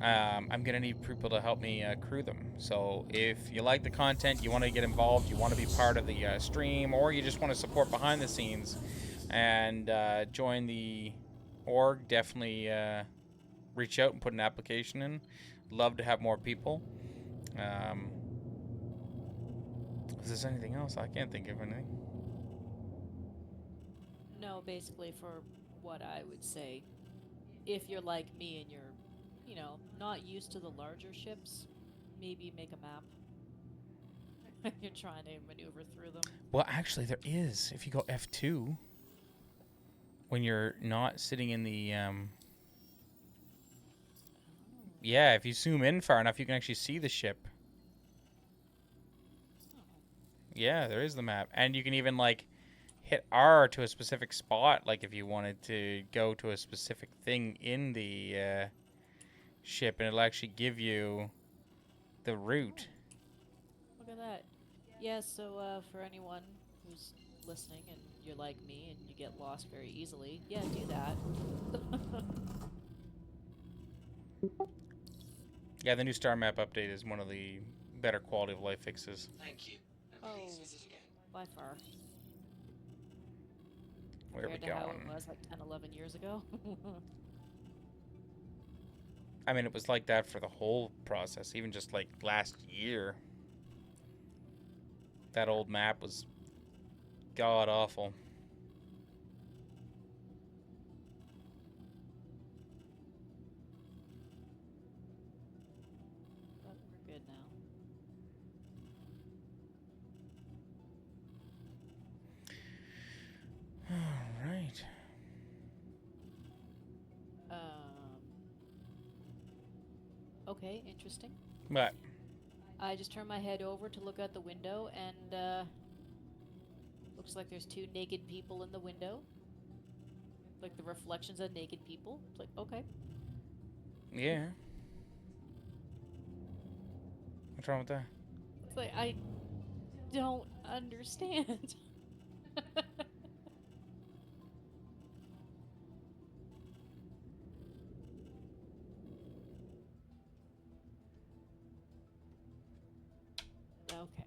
I'm going to need people to help me crew them. So if you like the content, you want to get involved, you want to be part of the stream, or you just want to support behind the scenes and join the org, definitely reach out and put an application in. Love to have more people. Is there anything else? I can't think of anything. No, basically for what I would say, if you're like me and you're, not used to the larger ships, maybe make a map. You're trying to maneuver through them. Well, actually, there is. If you go F2, when you're not sitting in the... Yeah, if you zoom in far enough, you can actually see the ship. Yeah, there is the map. And you can even, like, hit R to a specific spot, like if you wanted to go to a specific thing in the ship, and it'll actually give you the route. Look at that. Yeah, so for anyone who's listening and you're like me and you get lost very easily, yeah, do that. Yeah, the new star map update is one of the better quality of life fixes. Thank you. And Oh, please visit again. by far. Where are we Compared to how going? it was like 10, 11 years ago. I mean, it was like that for the whole process, even just like last year. That old map was god awful. But we're good now. All right. Okay, interesting. But I just turned my head over to look out the window, and looks like there's two naked people in the window. Like the reflections of naked people. It's like, okay. yeah. What's wrong with that? It's like, I don't understand. Okay.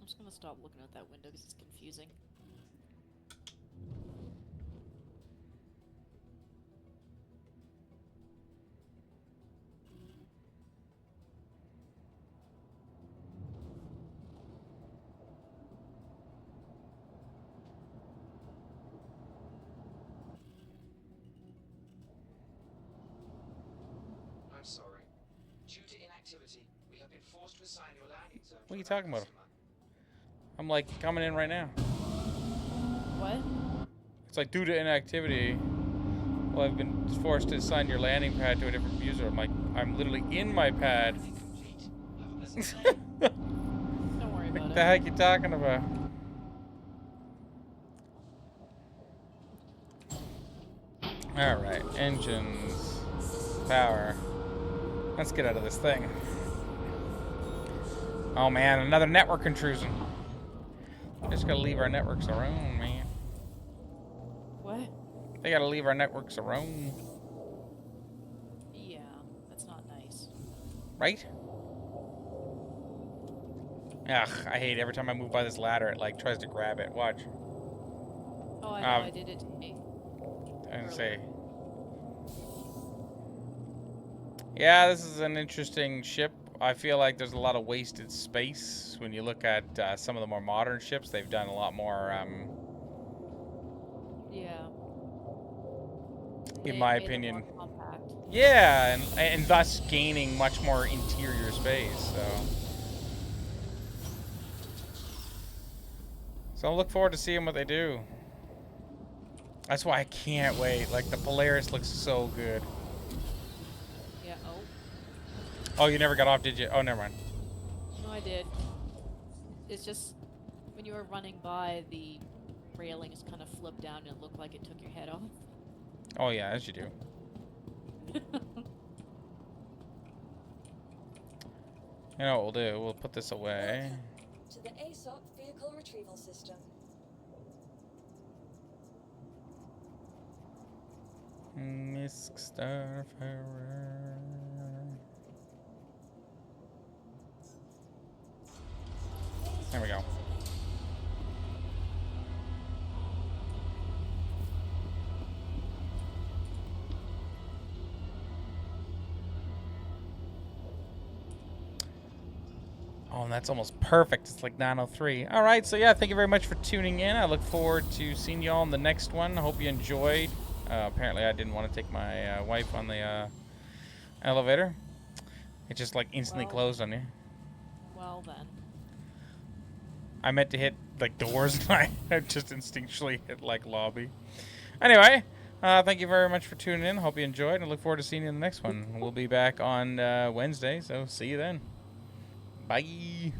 I'm just gonna stop looking out that window because it's confusing. I'm sorry. Due to inactivity, we have been forced to assign your landing zone. What are you talking about? I'm like coming in right now. What? It's like due to inactivity. Well, I've been forced to assign your landing pad to a different user. I'm like, I'm literally in my pad. Don't worry about What it. the heck you talking about? Alright, engines, power. Let's get out of this thing. Oh man, another network intrusion. Just gotta leave our networks alone, man. What? They gotta leave our networks alone. Yeah, that's not nice. Right? Ugh, I hate every time I move by this ladder, it like tries to grab it. Watch. Oh, I know, I did it to me. And say, yeah, this is an interesting ship. I feel like there's a lot of wasted space when you look at some of the more modern ships. They've done a lot more, Yeah. in They my made it opinion. more compact. Yeah, and thus gaining much more interior space. So I look forward to seeing what they do. That's why I can't wait. Like, the Polaris looks so good. Yeah, oh. Oh, you never got off, did you? Oh, never mind. No, I did. It's just, when you were running by, the railings kind of flipped down and it looked like it took your head off. Oh, yeah, as you do. You know what we'll do? We'll put this away. Welcome to the ASOP vehicle retrieval system. Miss Starfarer. There we go. Oh, and that's almost perfect. It's like 9:03. All right, so yeah, thank you very much for tuning in. I look forward to seeing y'all in the next one. I hope you enjoyed. Apparently, I didn't want to take my wife on the elevator. It just like instantly Well- closed on you. Well then. I meant to hit like doors, and I just instinctually hit like lobby. Anyway, thank you very much for tuning in. Hope you enjoyed, and I look forward to seeing you in the next one. We'll be back on Wednesday, so see you then. Bye.